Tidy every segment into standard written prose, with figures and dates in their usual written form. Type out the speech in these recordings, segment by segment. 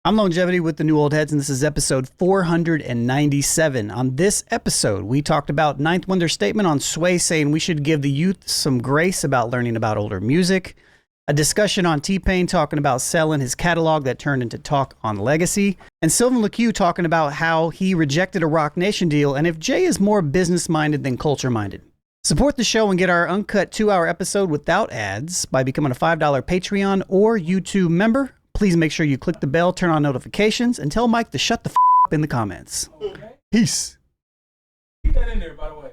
I'm Longevity with the New Old Heads, and this is episode 497. On this episode, we talked about Ninth Wonder's statement on Sway saying we should give the youth some grace about learning about older music, a discussion on T-Pain talking about selling his catalog that turned into talk on legacy, and Sylvan LaCue talking about how he rejected a Roc Nation deal and if Jay is more business-minded than culture-minded. Support the show and get our uncut 2-hour episode without ads by becoming a $5 Patreon or YouTube member. Please make sure you click the bell, turn on notifications, and tell Mike to shut the up in the comments. Okay. Peace. Keep that in there, by the way.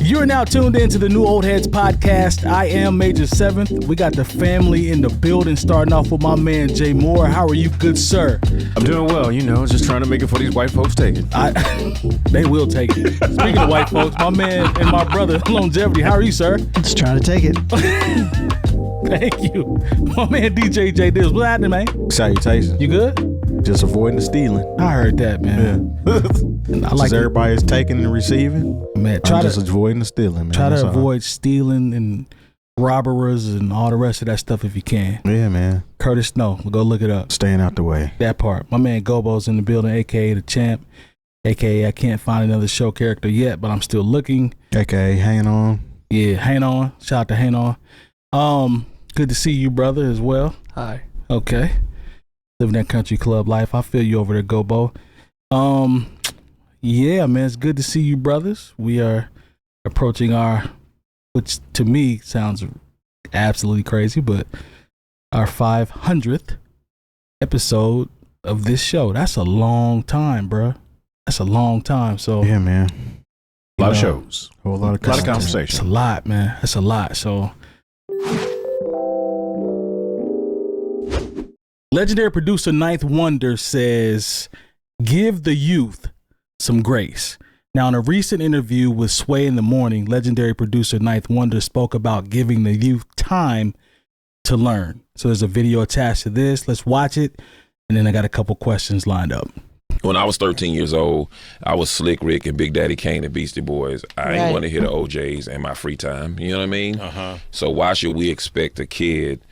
You're now tuned in to the New Old Heads podcast. I am Major 7th. We got the family in the building, starting off with my man, Jay Moore. How are you, good sir? I'm doing well, just trying to make it for these white folks taking. They will take it. Speaking of white folks, my man and my brother, Longevity, how are you, sir? Just trying to take it. Thank you. My man, DJ J Dills. What's happening, man? Salutations. You good? Just avoiding the stealing. I heard that, man. Yeah. I like everybody's taking and receiving. Man, just avoiding the stealing, man. Try to avoid stealing and robberies and all the rest of that stuff if you can. Yeah, man. Curtis Snow. Go look it up. Staying out the way. That part. My man Gobo's in the building, a.k.a. the champ. A.k.a. I can't find another show character yet, but I'm still looking. A.k.a. hanging on. Yeah, hang on. Shout out to hang on. Good to see you, brother, as well. Hi. Okay. Living that country club life. I feel you over there, Gobo. Yeah, man, it's good to see you, brothers. We are approaching which to me sounds absolutely crazy, but our 500th episode of this show. That's a long time, bro. That's a long time. So yeah, man. A lot of shows. A lot of conversation. It's a lot, man. That's a lot. So legendary producer Ninth Wonder says, give the youth some grace. Now, in a recent interview with Sway in the Morning, legendary producer Ninth Wonder spoke about giving the youth time to learn. So there's a video attached to this. Let's watch it. And then I got a couple questions lined up. When I was 13 years old, I was Slick Rick and Big Daddy Kane and Beastie Boys. I ain't want to hear the OJs in my free time. You know what I mean? Uh-huh. So why should we expect a kid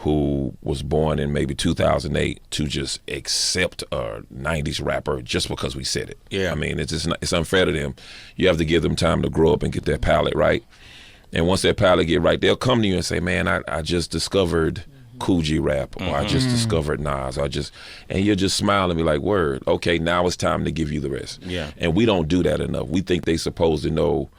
who was born in maybe 2008 to just accept a 90s rapper just because we said it? Yeah. I mean, it's unfair to them. You have to give them time to grow up and get their palate right. And once their palate get right, they'll come to you and say, man, I just discovered Cool G rap, or I just discovered Nas, and you'll just smile and be like, word, okay, now it's time to give you the rest. Yeah. And we don't do that enough. We think they supposed to know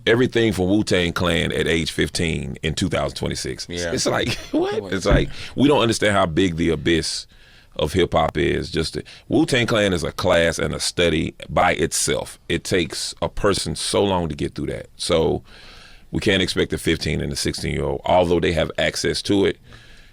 everything from Wu-Tang Clan at age 15 in 2026. Yeah. It's like, what? It's like, we don't understand how big the abyss of hip-hop is. Wu-Tang Clan is a class and a study by itself. It takes a person so long to get through that. So we can't expect a 15 and a 16-year-old, although they have access to it,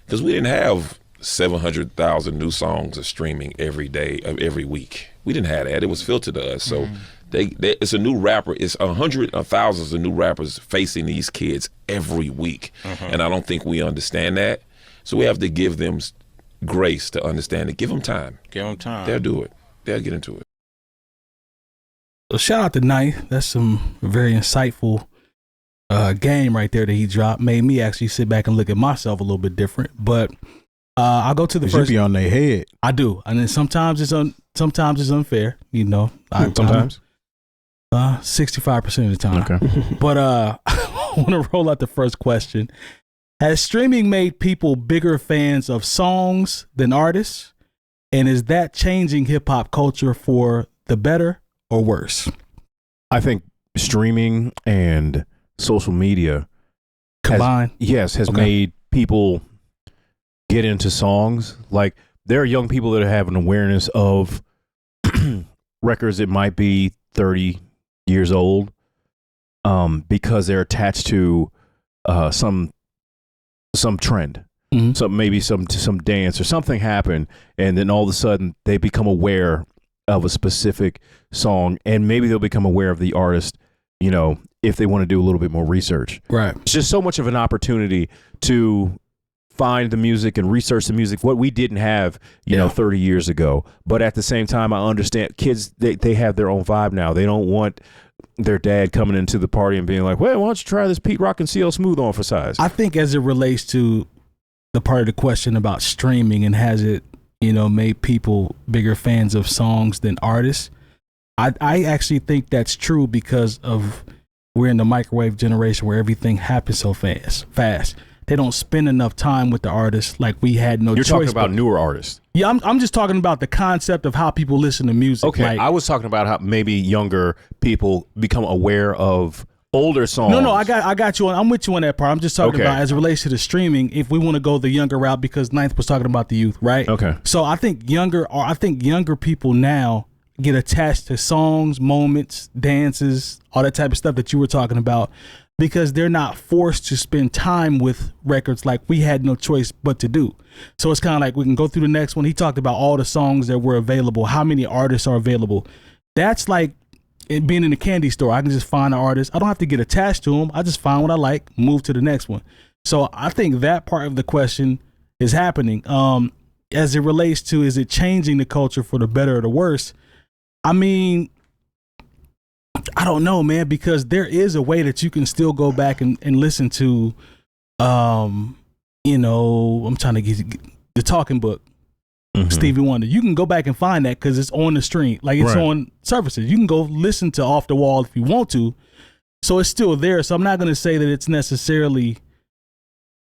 because we didn't have 700,000 new songs of streaming every day of every week. We didn't have that. It was filtered to us. So it's a new rapper. It's hundreds of thousands of new rappers facing these kids every week. And I don't think we understand that. So we have to give them grace to understand it. Give them time. Give them time. They'll do it. They'll get into it. So shout out to Ninth. That's some very insightful game right there that he dropped. Made me actually sit back and look at myself a little bit different. But I'll go to the first. You be on their head. I do, and then sometimes it's unfair. Sometimes. 65% of the time. Okay. But I want to roll out the first question. Has streaming made people bigger fans of songs than artists? And is that changing hip hop culture for the better or worse? I think streaming and social media combined has made people get into songs. Like, there are young people that have an awareness of records that might be 30 years old because they're attached to some trend. So maybe some dance or something happened, and then all of a sudden they become aware of a specific song, and maybe they'll become aware of the artist, if they want to do a little bit more research. Right. It's just so much of an opportunity to find the music and research the music, what we didn't have, 30 years ago. But at the same time, I understand kids, they have their own vibe now. They don't want their dad coming into the party and being like, well, why don't you try this Pete Rock and CL Smooth on for size? I think as it relates to the part of the question about streaming and has it, made people bigger fans of songs than artists. I actually think that's true because we're in the microwave generation where everything happens so fast. They don't spend enough time with the artists like we had no choice. You're talking about newer artists. Yeah, I'm just talking about the concept of how people listen to music. Okay, like, I was talking about how maybe younger people become aware of older songs. No, I got you on. I'm with you on that part. I'm just talking about as it relates to the streaming. If we want to go the younger route, because Ninth was talking about the youth, right? Okay. So I think younger people now get attached to songs, moments, dances, all that type of stuff that you were talking about, because they're not forced to spend time with records like we had no choice but to do. So it's kind of like we can go through the next one. He talked about all the songs that were available, how many artists are available. That's like it being in a candy store. I can just find an artist. I don't have to get attached to them. I just find what I like, move to the next one. So I think that part of the question is happening. As it relates to, is it changing the culture for the better or the worse? I mean, I don't know, man, because there is a way that you can still go back and listen to, I'm trying to get the Talking Book, Stevie Wonder. You can go back and find that because it's on the stream, like it's on services. You can go listen to Off the Wall if you want to. So it's still there. So I'm not going to say that it's necessarily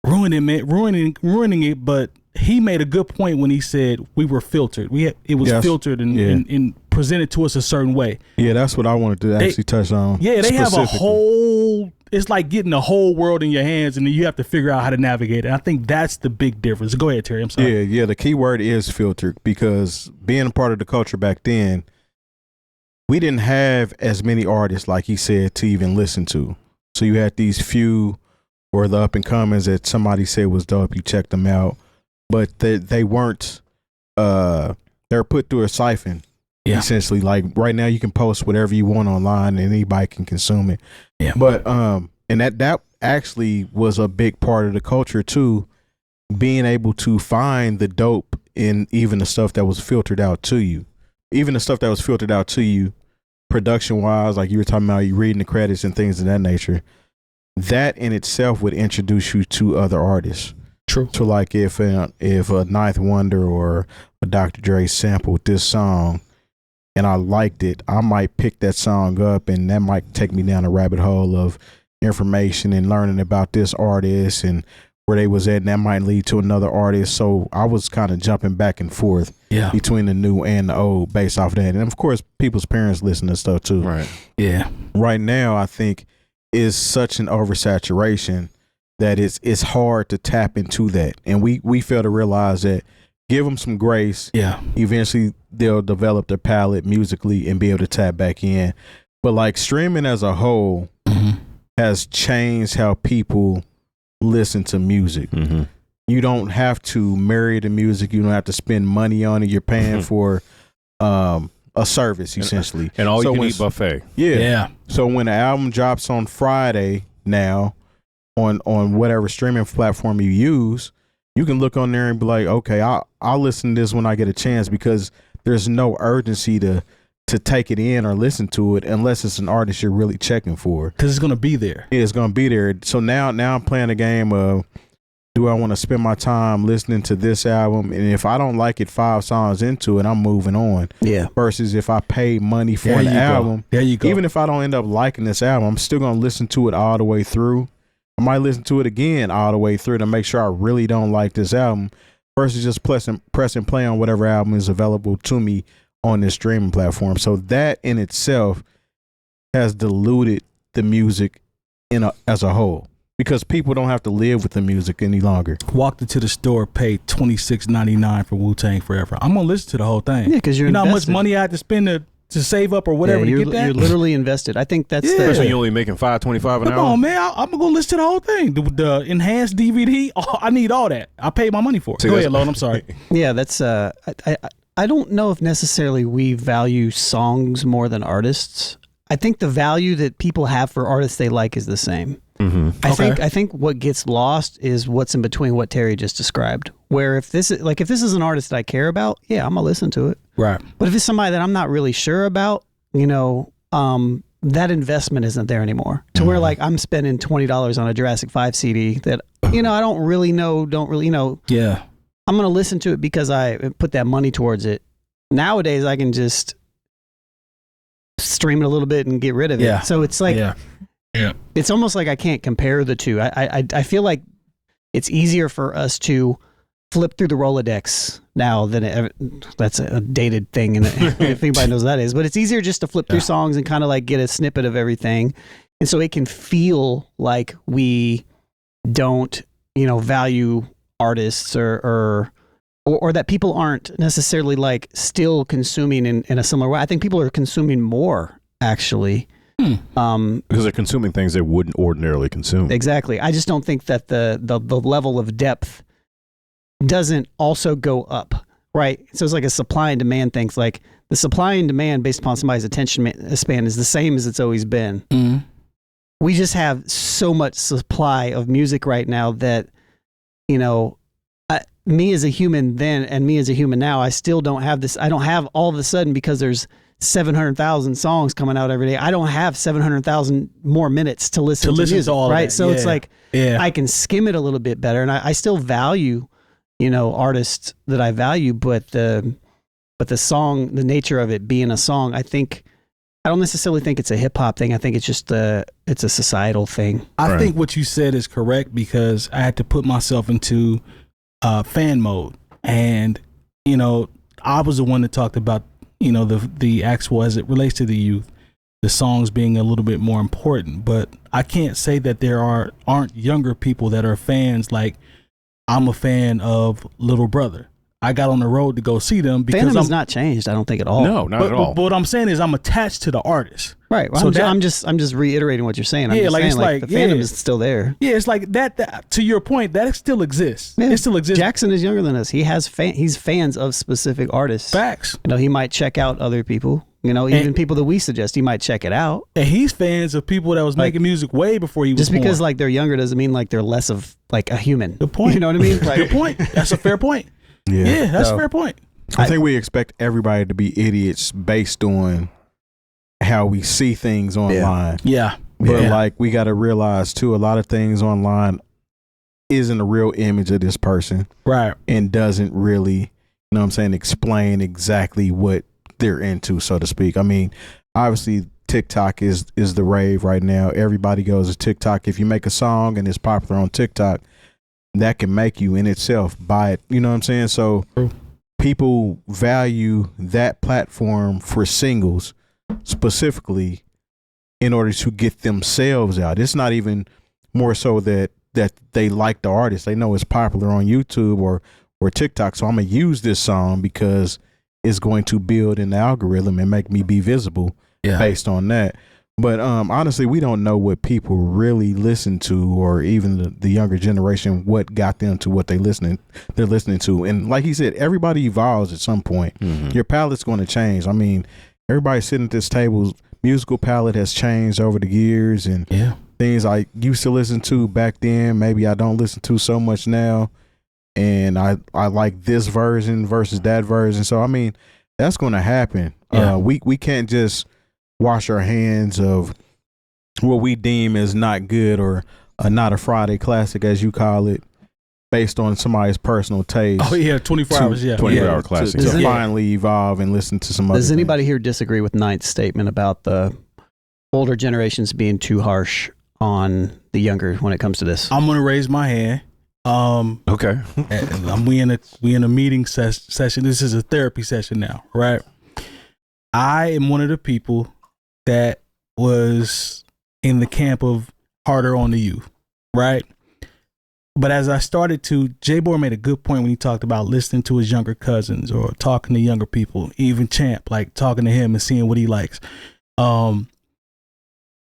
ruining it, but he made a good point when he said we were filtered. It was filtered and presented to us a certain way. Yeah, that's what I wanted to actually touch on. Yeah, they have a whole. It's like getting the whole world in your hands, and then you have to figure out how to navigate it. I think that's the big difference. Go ahead, Terry. I'm sorry. Yeah. The key word is filtered, because being a part of the culture back then, we didn't have as many artists, like he said, to even listen to. So you had these few or the up and comers that somebody said was dope. You checked them out, but they weren't. They're put through a siphon. Yeah. Essentially, like right now you can post whatever you want online and anybody can consume it. Yeah. But and that actually was a big part of the culture too, being able to find the dope in even the stuff that was filtered out to you. Even the stuff that was filtered out to you, production wise, like you were talking about, you reading the credits and things of that nature. That in itself would introduce you to other artists. True. So like if a Ninth Wonder or a Dr. Dre sampled this song, and I liked it, I might pick that song up, and that might take me down a rabbit hole of information and learning about this artist and where they was at, and that might lead to another artist. So I was kind of jumping back and forth between the new and the old based off that. And of course, people's parents listen to stuff too. Right. Yeah. Right now, I think is such an oversaturation that it's hard to tap into that. And we fail to realize that. Give them some grace. Yeah. Eventually, they'll develop their palette musically and be able to tap back in. But like streaming as a whole has changed how people listen to music. You don't have to marry the music. You don't have to spend money on it. You're paying for a service essentially, and all you can eat buffet. Yeah. So when the album drops on Friday now, on whatever streaming platform you use, you can look on there and be like, okay, I'll listen to this when I get a chance, because there's no urgency to take it in or listen to it unless it's an artist you're really checking for. Because it's going to be there. Yeah, it's going to be there. So now I'm playing a game of, do I want to spend my time listening to this album? And if I don't like it 5 songs into it, I'm moving on. Yeah. Versus if I pay money for an album, there you go. Even if I don't end up liking this album, I'm still going to listen to it all the way through. I might listen to it again all the way through to make sure I really don't like this album, versus just press and play on whatever album is available to me on this streaming platform. So that in itself has diluted the music as a whole, because people don't have to live with the music any longer. Walked into the store, paid $26.99 for Wu-Tang Forever. I'm gonna listen to the whole thing. Yeah, because you know how much money I had to spend to save up or whatever to get that. You're literally invested. I think that's especially you're only making $5.25 an hour. Come on, man! I'm gonna go listen to the whole thing. The enhanced DVD. I need all that. I paid my money for it. Go ahead, Lone. I'm sorry. Yeah, that's. I don't know if necessarily we value songs more than artists. I think the value that people have for artists they like is the same. I think what gets lost is what's in between what Terry just described. Where if this is an artist that I care about, yeah, I'm gonna listen to it. Right. But if it's somebody that I'm not really sure about, then that investment isn't there anymore. To where like I'm spending $20 on a Jurassic 5 CD that I don't really know. Yeah. I'm gonna listen to it because I put that money towards it. Nowadays, I can just stream it a little bit and get rid of it. Yeah. So it's like, it's almost like I can't compare the two. I feel like it's easier for us to flip through the Rolodex now than that's a dated thing, and if anybody knows what that is, but it's easier just to flip through songs and kind of like get a snippet of everything, and so it can feel like we don't, value artists or that people aren't necessarily like still consuming in a similar way. I think people are consuming more actually. Because they're consuming things they wouldn't ordinarily consume. Exactly. I just don't think that the level of depth doesn't also go up, right? So it's like a supply and demand thing. It's like the supply and demand based upon somebody's attention span is the same as it's always been. Mm-hmm. We just have so much supply of music right now that, me as a human then and me as a human now, I still don't have this. I don't have all of a sudden, because there's 700,000 songs coming out every day, I don't have 700,000 more minutes to listen to music, all right? That. So it's like I can skim it a little bit better, and I still value, artists that I value, but the song, the nature of it being a song, I don't necessarily think it's a hip hop thing. I think it's just it's a societal thing. I think what you said is correct, because I had to put myself into fan mode, and I was the one that talked about the actual, as it relates to the youth, the songs being a little bit more important. But I can't say that there aren't younger people that are fans. Like, I'm a fan of Little Brother. I got on the road to go see them because fandom has not changed, I don't think, at all. No, not at all. But what I'm saying is I'm attached to the artist. Right. Well, so I'm just reiterating what you're saying. I'm just saying, it's like the fandom is still there. Yeah, it's like that. To your point, that still exists. Yeah. It still exists. Jackson is younger than us. He's fans of specific artists. Facts. He might check out other people. Even people that we suggest, he might check it out. And he's fans of people that was making music way before he was just born. because like they're younger doesn't mean like they're less of like a human. Good point. You know what I mean? Good point. That's a fair point. Yeah, that's a fair point. I think we expect everybody to be idiots based on how we see things online. Yeah. But like, we got to realize too, a lot of things online isn't a real image of this person. Right. And doesn't really, explain exactly what they're into, so to speak. I mean, obviously TikTok is the rave right now. Everybody goes to TikTok. If you make a song and it's popular on TikTok, that can make you in itself buy it. You know what I'm saying? So people value that platform for singles specifically in order to get themselves out. It's not even more so that they like the artist. They know it's popular on YouTube or TikTok. So I'm going to use this song because it's going to build in the algorithm and make me be visible based on that. But honestly, we don't know what people really listen to, or even the younger generation, what got them to what they're listening to. And like he said, everybody evolves at some point. Mm-hmm. Your palate's going to change. I mean, everybody sitting at this table, musical palette has changed over the years, and things I used to listen to back then, maybe I don't listen to so much now. And I like this version versus that version. So, I mean, that's going to happen. Yeah. We can't just wash our hands of what we deem as not good or not a Friday classic, as you call it, based on somebody's personal taste. Oh, yeah, 24 hours, 24-hour classic. To finally evolve and listen to some other Does things. anybody here disagree with Knight's statement about the older generations being too harsh on the younger when it comes to this? I'm going to raise my hand. Okay. We in a meeting session. This is a therapy session now, right? I am one of the people that was in the camp of harder on the youth, right? But as I started to, J-Boy made a good point when he talked about listening to his younger cousins or talking to younger people, even Champ, like talking to him and seeing what he likes.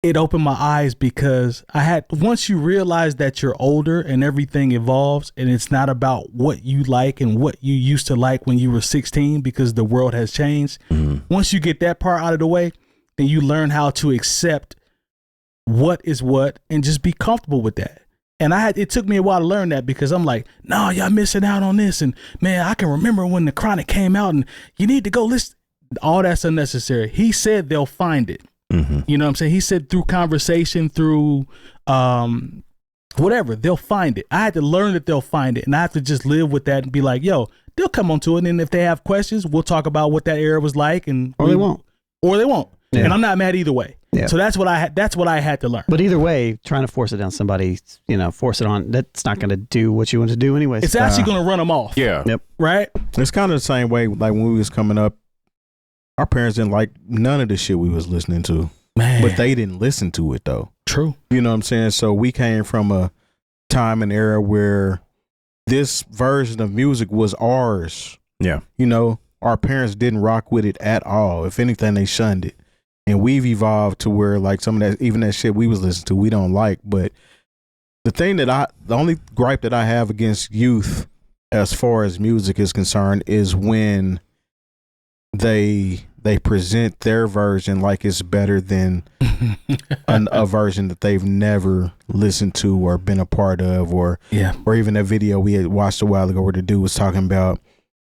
It opened my eyes, because once you realize that you're older and everything evolves, and it's not about what you like and what you used to like when you were 16, because the world has changed. Mm-hmm. Once you get that part out of the way, then you learn how to accept what is what and just be comfortable with that. And it took me a while to learn that, because I'm like, no, y'all missing out on this. And man, I can remember when the Chronic came out and you need to go listen. All that's unnecessary. He said they'll find it. You know what I'm saying? He said through conversation, through whatever, they'll find it. I had to learn that they'll find it, and I have to just live with that and be like, yo, they'll come onto it, and if they have questions, we'll talk about what that era was like, or they won't. Yeah. And I'm not mad either way. Yeah. So that's what I had to learn. But either way, trying to force it down somebody, force it on, that's not going to do what you want to do anyways. It's actually going to run them off. Yeah. Yep. Right? It's kind of the same way, like when we was coming up, our parents didn't like none of the shit we was listening to. Man. But they didn't listen to it though. True. You know what I'm saying? So we came from a time and era where this version of music was ours. Yeah. Our parents didn't rock with it at all. If anything, they shunned it. And we've evolved to where like some of that, even that shit we was listening to, we don't like. But the only gripe that I have against youth as far as music is concerned is when they present their version like it's better than a version that they've never listened to or been a part of, or even that video we had watched a while ago where the dude was talking about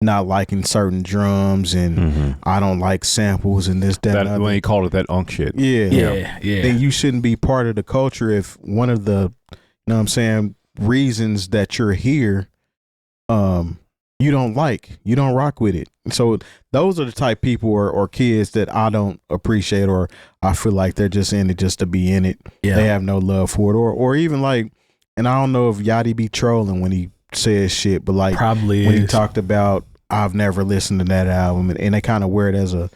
not liking certain drums and I don't like samples and this, that when he called it that unk shit. Yeah. Then you shouldn't be part of the culture if one of the, reasons that you're here, you don't rock with it. So those are the type people or kids that I don't appreciate, or I feel like they're just in it just to be in it. Yeah. They have no love for it, or even like, and I don't know if Yachty be trolling when he says shit, but like probably when he talked about I've never listened to that album, and they kind of wear it as a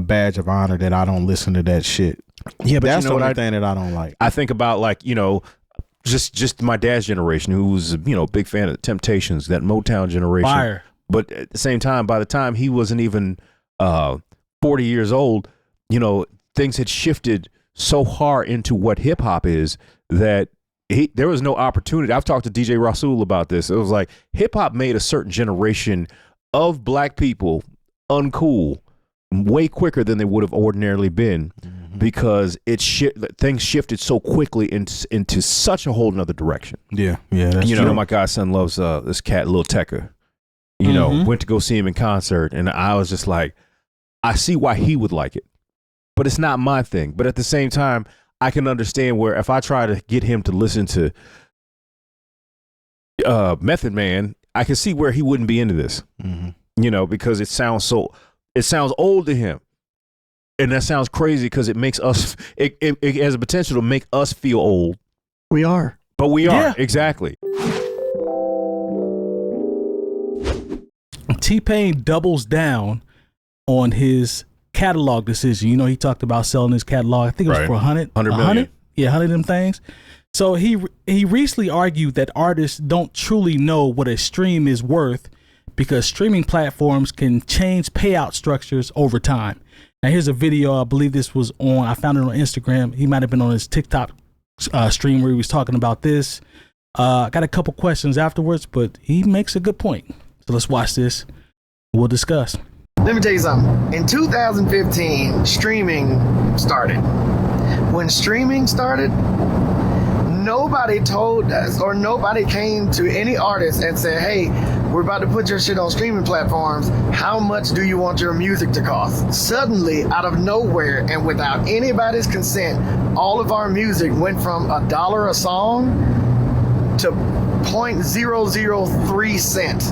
badge of honor that I don't listen to that shit. Yeah, but that's the only thing that I don't like. I think about like, just my dad's generation, who was, big fan of the Temptations, that Motown generation. Fire. But at the same time, by the time he wasn't even 40 years old, things had shifted so hard into what hip hop is that there was no opportunity. I've talked to DJ Rasul about this. It was like hip hop made a certain generation of black people uncool way quicker than they would have ordinarily been, because things shifted so quickly into such a whole nother direction. Yeah. That's true. My godson loves this cat, Lil Tecca. Went to go see him in concert, and I was just like, I see why he would like it, but it's not my thing. But at the same time, I can understand where if I try to get him to listen to Method Man, I can see where he wouldn't be into this. Because it sounds old to him, and that sounds crazy because it makes us. It has a potential to make us feel old. We are, but we are exactly. T-Pain doubles down on his catalog decision. He talked about selling his catalog. I think it was for 100 million. Yeah, 100 of them things. So he recently argued that artists don't truly know what a stream is worth because streaming platforms can change payout structures over time. Now here's a video. I believe this was I found it on Instagram. He might have been on his TikTok stream where he was talking about this. Got a couple questions afterwards, but he makes a good point. So let's watch this. We'll discuss. Let me tell you something. In 2015, streaming started. When streaming started, nobody told us, or nobody came to any artist and said, hey, we're about to put your shit on streaming platforms. How much do you want your music to cost? Suddenly, out of nowhere and without anybody's consent, all of our music went from $1 a song to 0.003 cents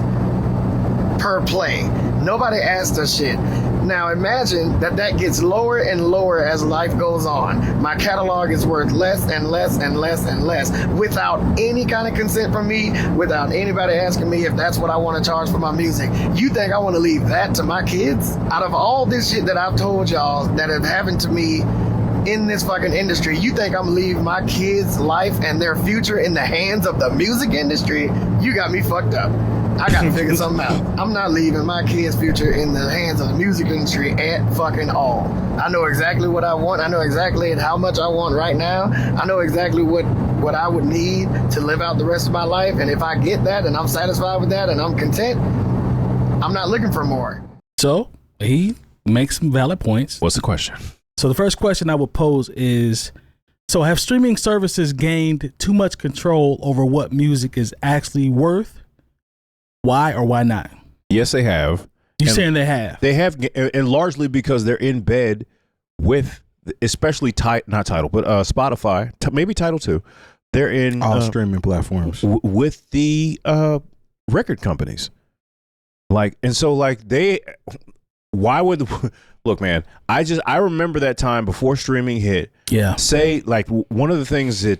per play. Nobody asked us shit. Now imagine that gets lower and lower as life goes on. My catalog is worth less and less and less and less without any kind of consent from me, without anybody asking me if that's what I want to charge for my music. You think I want to leave that to my kids? Out of all this shit that I've told y'all that have happened to me in this fucking industry, you think I'm gonna leave my kids' life and their future in the hands of the music industry? You got me fucked up. I gotta figure something out. I'm not leaving my kids' future in the hands of the music industry at fucking all. I know exactly what I want. I know exactly how much I want right now. I know exactly what I would need to live out the rest of my life. And if I get that and I'm satisfied with that and I'm content, I'm not looking for more. So he makes some valid points. What's the question? So the first question I would pose is, so have streaming services gained too much control over what music is actually worth? Why or why not? Yes, they have. You're saying they have? They have, and largely because they're in bed with especially not Tidal, but Spotify, maybe Tidal too. They're in all streaming platforms with the record companies. Like, and so like why would look, man, I remember that time before streaming hit. Yeah. Say like one of the things that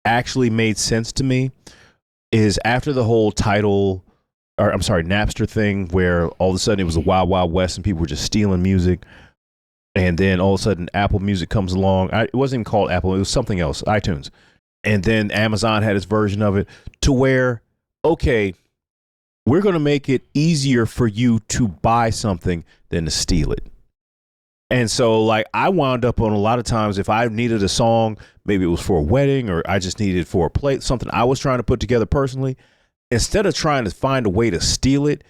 actually made sense to me is after the whole Napster thing, where all of a sudden it was a wild, wild west and people were just stealing music. And then all of a sudden Apple Music comes along. It wasn't even called Apple. It was something else, iTunes. And then Amazon had its version of it to where, okay, we're going to make it easier for you to buy something than to steal it. And so like I wound up on a lot of times, if I needed a song, maybe it was for a wedding or I just needed for a play, something I was trying to put together personally, instead of trying to find a way to steal it,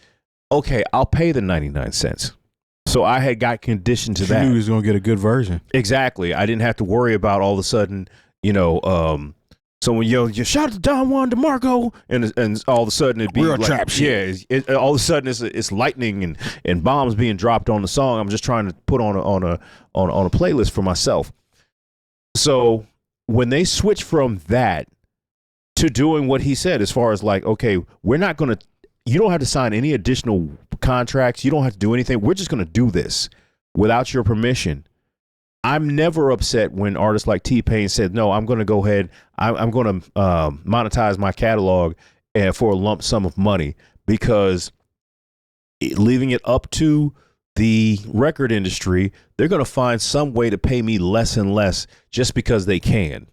okay, I'll pay the 99 cents. So I had got conditioned to that. You knew he was going to get a good version. Exactly. I didn't have to worry about all of a sudden, someone yelled, "You shout out to Don Juan DeMarco," and all of a sudden it'd be real like, trap shit. Yeah, all of a sudden it's lightning and bombs being dropped on the song. I'm just trying to put on a playlist for myself. So when they switch from that to doing what he said, as far as like, okay, we're not going to. You don't have to sign any additional contracts. You don't have to do anything. We're just going to do this without your permission. I'm never upset when artists like T-Pain said, no, I'm going to go ahead. I'm going to monetize my catalog for a lump sum of money, because leaving it up to the record industry, they're going to find some way to pay me less and less just because they can.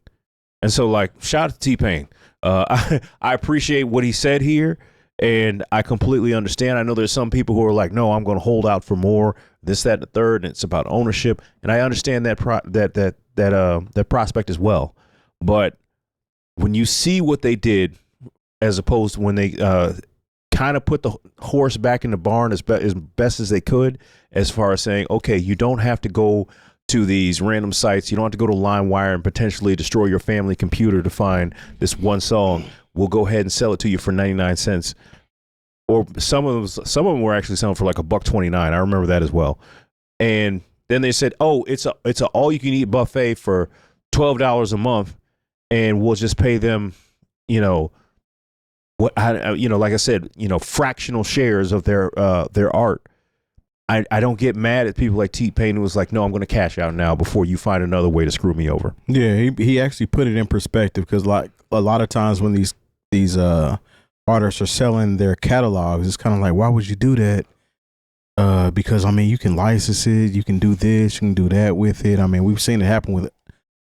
And so like, shout out to T-Pain. I appreciate what he said here. And I completely understand. I know there's some people who are like, no, I'm going to hold out for more, this, that, and the third, and it's about ownership. And I understand that prospect as well. But when you see what they did, as opposed to when they kind of put the horse back in the barn as best as they could, as far as saying, okay, you don't have to go to these random sites. You don't have to go to LimeWire and potentially destroy your family computer to find this one song. We'll go ahead and sell it to you for 99 cents. Or some of them were actually selling for like $1.29. I remember that as well. And then they said, oh, it's a all you can eat buffet for $12 a month, and we'll just pay them, like I said, fractional shares of their art. I don't get mad at people like T-Pain who was like, no, I'm going to cash out now before you find another way to screw me over. Yeah, he actually put it in perspective, because like a lot of times when these artists are selling their catalogs, it's kind of like, why would you do that? Because I mean, you can license it, you can do this, you can do that with it. I mean, we've seen it happen with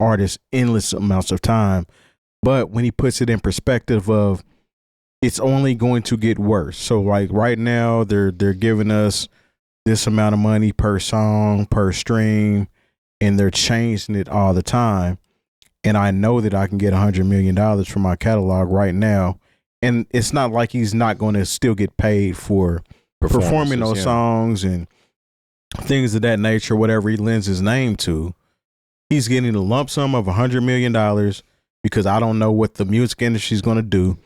artists endless amounts of time. But when he puts it in perspective of, it's only going to get worse. So like right now, they're giving us this amount of money per song, per stream, and they're changing it all the time. And I know that I can get $100 million from my catalog right now. And it's not like he's not going to still get paid for performing those songs and things of that nature, whatever he lends his name to. He's getting a lump sum of $100 million because I don't know what the music industry is going to do.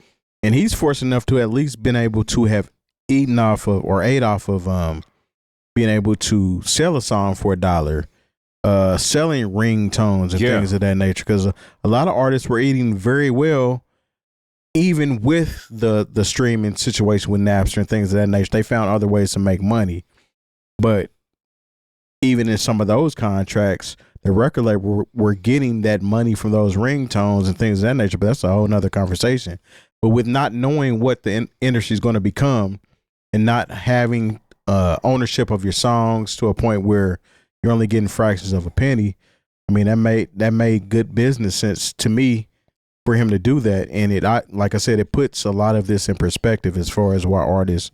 And he's fortunate enough to at least been able to have ate off of being able to sell a song for $1. Selling ringtones and things of that nature, because a lot of artists were eating very well, even with the streaming situation with Napster and things of that nature. They found other ways to make money, but even in some of those contracts, the record label were getting that money from those ringtones and things of that nature. But that's a whole nother conversation. But with not knowing what the industry is going to become and not having ownership of your songs to a point where you're only getting fractions of a penny, I mean, that made good business sense to me for him to do that. And like I said, it puts a lot of this in perspective as far as why artists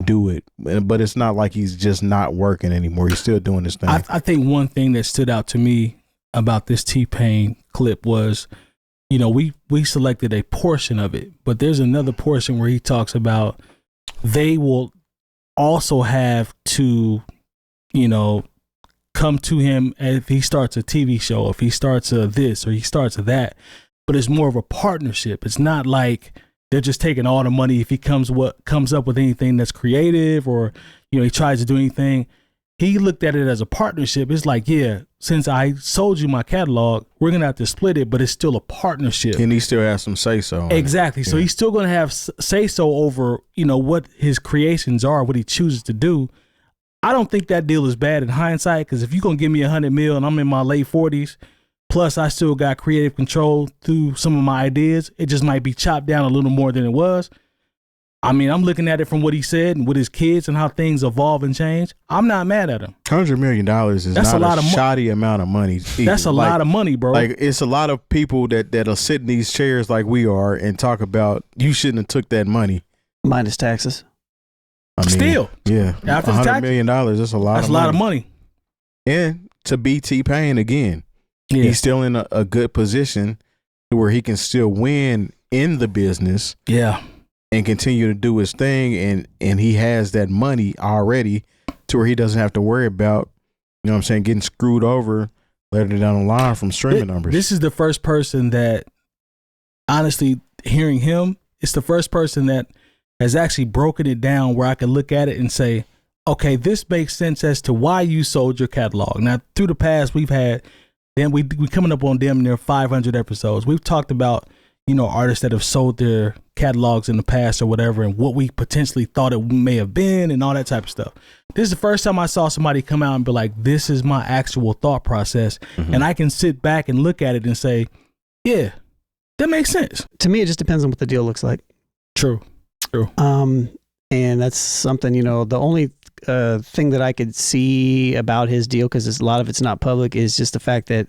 do it. But it's not like he's just not working anymore. He's still doing this thing. I think one thing that stood out to me about this T-Pain clip was, we selected a portion of it, but there's another portion where he talks about they will also have to, come to him if he starts a TV show, if he starts a this or he starts a that. But it's more of a partnership. It's not like they're just taking all the money if he comes up with anything that's creative or he tries to do anything. He looked at it as a partnership. It's like, yeah, since I sold you my catalog, we're going to have to split it, but it's still a partnership. And he still has some say-so. Exactly. So he's still going to have say-so over, what his creations are, what he chooses to do. I don't think that deal is bad in hindsight, because if you're going to give me $100 million and I'm in my late 40s, plus I still got creative control through some of my ideas, it just might be chopped down a little more than it was. I mean, I'm looking at it from what he said and with his kids and how things evolve and change. I'm not mad at him. $100 million is that's not a shoddy amount of money. Either. That's a lot of money, bro. Like, it's a lot of people that'll sit in these chairs like we are and talk about you shouldn't have took that money. Minus taxes. I mean, still. Yeah. After $100 million, that's a lot that's of money. That's a lot of money. And to be T-Pain again, he's still in a good position where he can still win in the business. Yeah. And continue to do his thing, and he has that money already to where he doesn't have to worry about, getting screwed over later down the line from streaming numbers. This is the first person that, honestly, hearing him, it's the first person that has actually broken it down where I can look at it and say, okay, this makes sense as to why you sold your catalog. Now, through the past, we've had, then we coming up on damn near 500 episodes. We've talked about, artists that have sold their catalogs in the past or whatever, and what we potentially thought it may have been and all that type of stuff. This is the first time I saw somebody come out and be like, this is my actual thought process. Mm-hmm. And I can sit back and look at it and say, yeah, that makes sense. To me, it just depends on what the deal looks like. True. And that's something, the only thing that I could see about his deal, because a lot of it's not public, is just the fact that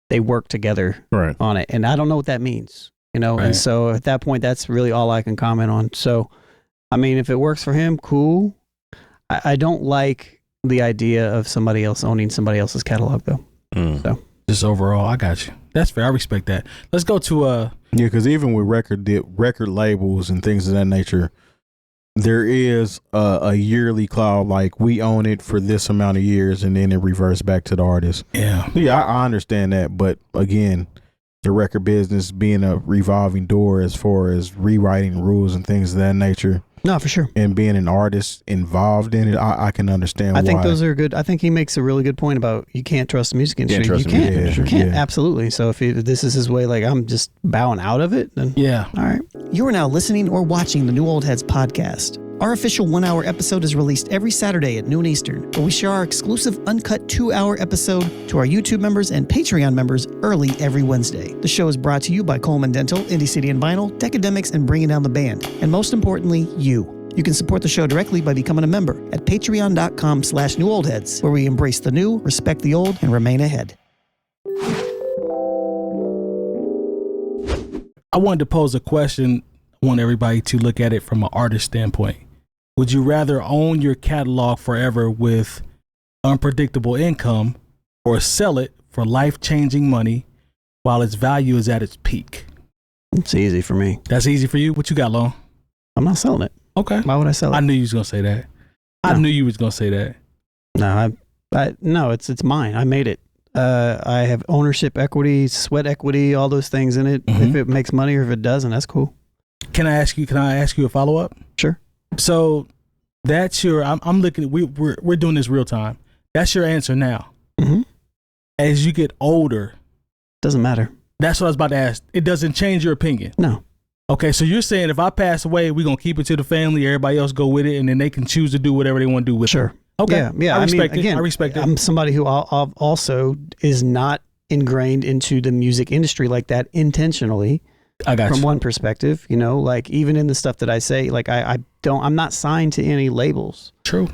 they work together on it. And I don't know what that means. Right. And so at that point, that's really all I can comment on. So, I mean, if it works for him, cool. I don't like the idea of somebody else owning somebody else's catalog, though. So just overall, I got you. That's fair. I respect that. Let's go to because even with record labels and things of that nature, there is a yearly clause, like we own it for this amount of years, and then it reverts back to the artist. Yeah, I understand that, but again, the record business being a revolving door as far as rewriting rules and things of that nature. No, for sure. And being an artist involved in it, I can understand why. I think those are good. I think he makes a really good point about you can't trust the music industry. You can't. Absolutely. So if this is his way, like I'm just bowing out of it, then yeah. All right. You are now listening or watching the New Old Heads podcast. Our official 1-hour episode is released every Saturday at noon Eastern, where we share our exclusive uncut 2-hour episode to our YouTube members and Patreon members early every Wednesday. The show is brought to you by Coleman Dental, Indie City and Vinyl, Decademics, and Bringing Down the Band. And most importantly, you. You can support the show directly by becoming a member at patreon.com/newoldheads, where we embrace the new, respect the old, and remain ahead. I wanted to pose a question. I want everybody to look at it from an artist standpoint. Would you rather own your catalog forever with unpredictable income, or sell it for life-changing money while its value is at its peak? It's easy for me. That's easy for you? What you got, Lone? I'm not selling it. Okay. Why would I sell it? I knew you was going to say that. No. I knew you was going to say that. No, it's mine. I made it. I have ownership equity, sweat equity, all those things in it. Mm-hmm. If it makes money or if it doesn't, that's cool. Can I ask you a follow-up? Sure. So that's your, I'm looking, we're doing this real time. That's your answer now. Mm-hmm. As you get older. Doesn't matter. That's what I was about to ask. It doesn't change your opinion? No. Okay, so you're saying if I pass away, we're going to keep it to the family, everybody else go with it, and then they can choose to do whatever they want to do with it? Sure. Okay. Yeah. I respect it. I respect it. I'm somebody who also is not ingrained into the music industry like that intentionally. I got from one perspective, like even in the stuff that I say, like I'm not signed to any labels. True.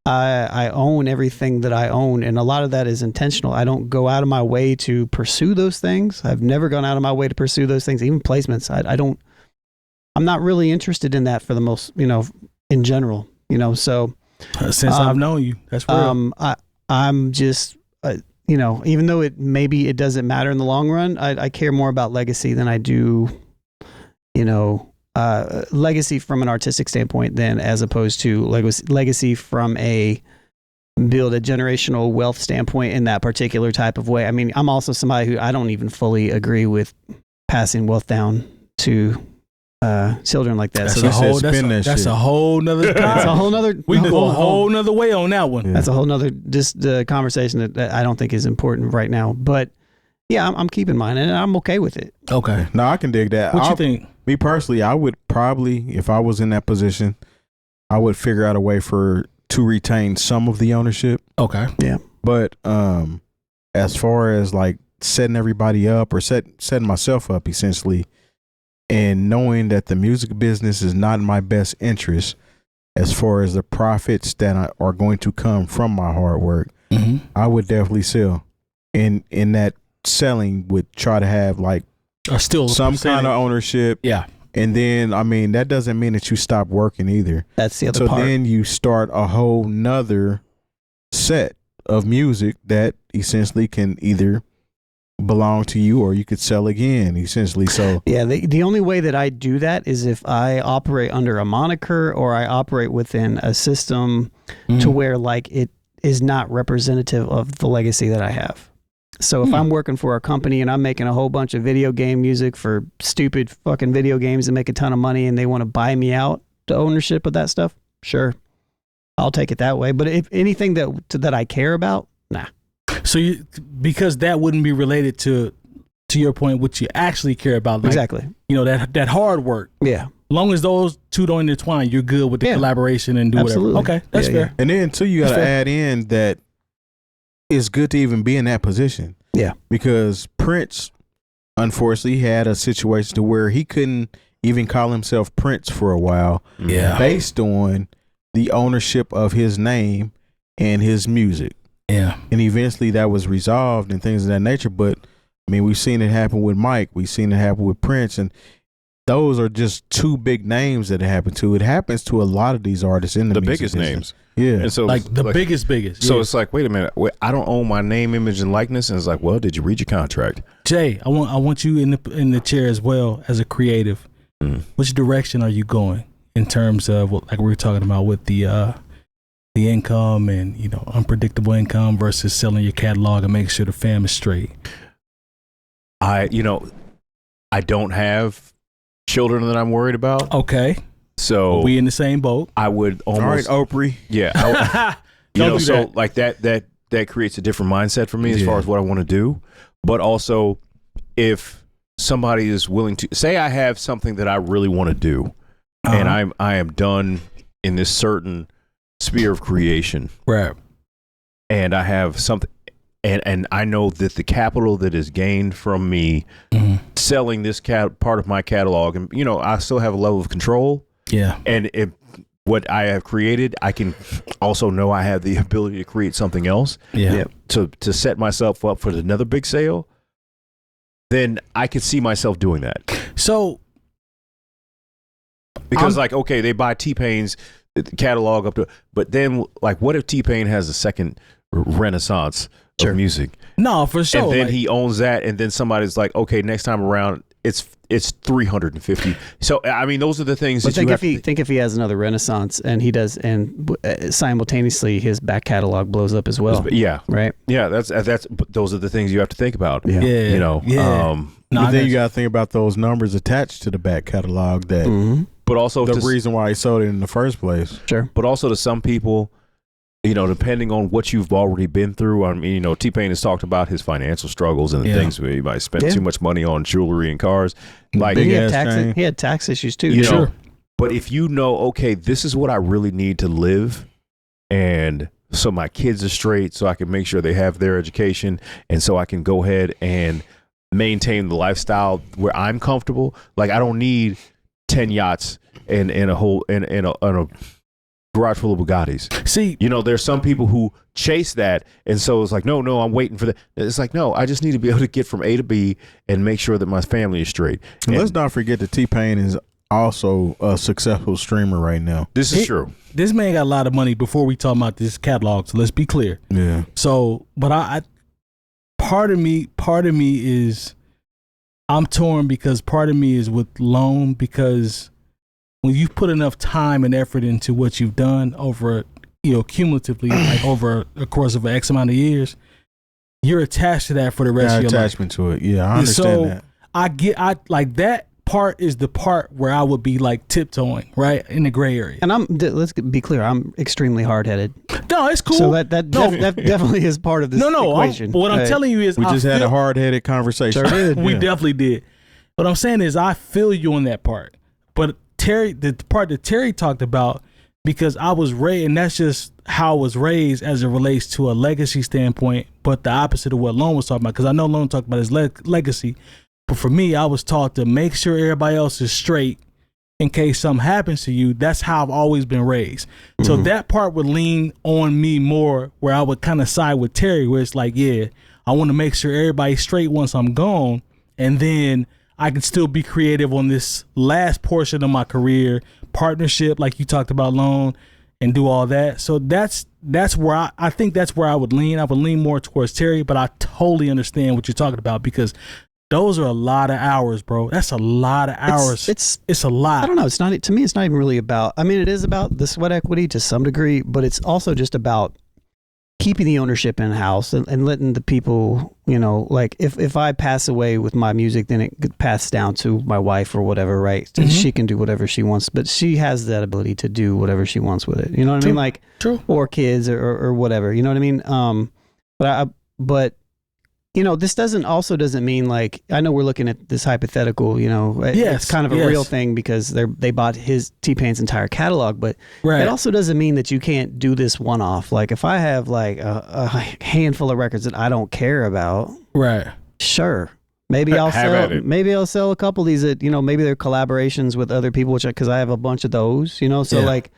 I own everything that I own, and a lot of that is intentional. I don't go out of my way to pursue those things. I've never gone out of my way to pursue those things, even placements. I'm not really interested in that for the most, in general, so. Since I've known you, that's real. I'm just, even though maybe it doesn't matter in the long run, I care more about legacy than I do, legacy from an artistic standpoint than as opposed to legacy from build a generational wealth standpoint in that particular type of way. I mean, I'm also somebody who I don't even fully agree with passing wealth down to children like that. That's So a whole. spin That's shit. a whole nother. that's a whole nother. We can go a whole nother way on that one. That's a whole nother conversation that I don't think is important right now. But yeah, I'm keeping mine, and I'm okay with it. Okay. No, I can dig that. What you think? Me personally, I would probably, if I was in that position, I would figure out a way to retain some of the ownership. Okay. Yeah. But as far as like setting everybody up or setting myself up essentially, and knowing that the music business is not in my best interest as far as the profits that are going to come from my hard work, I would definitely sell. In that selling would try to have like Or still some kind of ownership. Yeah. And then, I mean, that doesn't mean that you stop working either. That's the other So part. then you start a whole nother set of music that essentially can either belong to you or you could sell again, essentially. So Yeah, the only way that I do that is if I operate under a moniker or I operate within a system to where like it is not representative of the legacy that I have. So if I'm working for a company and I'm making a whole bunch of video game music for stupid fucking video games that make a ton of money and they want to buy me out to ownership of that stuff, sure, I'll take it that way. But if anything that I care about, nah. So because that wouldn't be related to your point, what you actually care about. Like, Exactly. You know, that hard work. Yeah. Long as those two don't intertwine, you're good with the collaboration and do Absolutely. whatever. Okay, that's fair. and then too, you got to add in that it's good to even be in that position. Yeah. Because Prince, unfortunately, had a situation to where he couldn't even call himself Prince for a while. Yeah. Based on the ownership of his name and his music. Yeah. And eventually that was resolved and things of that nature. But I mean, we've seen it happen with Mike. We've seen it happen with Prince. And those are just two big names that it happened to. It happens to a lot of these artists in the music biggest business. names. Yeah. And so Like the biggest. So Yeah. it's like, wait a minute, I don't own my name, image, and likeness. And it's like, well, did you read your contract? Jay, I want you in the chair as well as a creative. Which direction are you going in terms of what, like we were talking about with the income and, you know, unpredictable income versus selling your catalog and making sure the fam is straight? I don't have children that I'm worried about. Okay. So We in the same boat. I would almost, All right, Oprah. yeah. Don't do so that. like that creates a different mindset for me as far as what I want to do. But also, if somebody is willing to say, I have something that I really want to do, and I am done in this certain sphere of creation, Right. and I have something, and I know that the capital that is gained from me selling this part of my catalog, and you know, I still have a level of control. Yeah. And if what I have created, I can also know I have the ability to create something else. Yeah. To set myself up for another big sale, then I could see myself doing that. So Because like, okay, they buy T-Pain's catalog up to, but then like, what if T-Pain has a second renaissance of music? no, for sure. And then like, he owns that, and then somebody's like, okay, next time around, it's 350. So I mean, those are the things But that think if he has another renaissance and he does, and simultaneously his back catalog blows up as well. Yeah, Right. yeah. That's those are the things you have to think about. Yeah. yeah. You know. Yeah. But then you got to think about those numbers attached to the back catalog that But also the reason why he sold it in the first place. Sure. But also to some people, you know, depending on what you've already been through. I mean, you know, T-Pain has talked about his financial struggles and the things where he might spend too much money on jewelry and cars. Like Big He ass had, chain. he had tax issues too. you know, Sure. but if you know, okay, this is what I really need to live, and so my kids are straight, so I can make sure they have their education, and so I can go ahead and maintain the lifestyle where I'm comfortable. Like I don't need 10 yachts and a whole and a garage full of Bugattis. See, You know, there's some people who chase that, and so it's like, no, I'm waiting for that. It's like, no, I just need to be able to get from A to B and make sure that my family is straight. And And let's not forget that T-Pain is also a successful streamer right now. this is true. this man got a lot of money before we talk about this catalog. So let's be clear. Yeah. So, but I part of me is I'm torn because part of me is with Loan, because when you've put enough time and effort into what you've done over, you know, cumulatively, like over a course of X amount of years, you're attached to that for the rest of your life. Attachment to it. Yeah, I understand that. I like that part is the part where I would be like tiptoeing, right, in the gray area. And let's be clear, I'm extremely hard-headed. No, it's cool. So that definitely is part of this equation. What I'm telling you is we just had a hard-headed conversation. Sure did. We definitely did. What I'm saying is I feel you on that part. But the part that Terry talked about, because I was raised, and that's just how I was raised as it relates to a legacy standpoint, but the opposite of what Lone was talking about, because I know Lone talked about his legacy, but for me, I was taught to make sure everybody else is straight in case something happens to you. That's how I've always been raised. Mm-hmm. So that part would lean on me more, where I would kind of side with Terry, where it's like, yeah, I want to make sure everybody's straight once I'm gone, and then I can still be creative on this last portion of my career, partnership, like you talked about, Lone, and do all that. So that's where I think that's where I would lean. I would lean more towards Terry, but I totally understand what you're talking about, because those are a lot of hours, bro. That's a lot of hours. It's a lot. I don't know. It's not, to me, it's not even really about, I mean, it is about the sweat equity to some degree, but it's also just about keeping the ownership in house and letting the people, you know, like if I pass away with my music, then it could pass down to my wife or whatever, right? And she can do whatever she wants, but she has that ability to do whatever she wants with it. You know what I mean? Like, or kids or whatever, you know what I mean? But you know, this doesn't mean, like, I know we're looking at this hypothetical, you know, it's kind of a real thing because they bought T-Pain's entire catalog, but it also doesn't mean that you can't do this one-off. Like, if I have like a handful of records that I don't care about, sure, maybe I'll sell a couple of these that, you know, maybe they're collaborations with other people, because I have a bunch of those, you know, so like,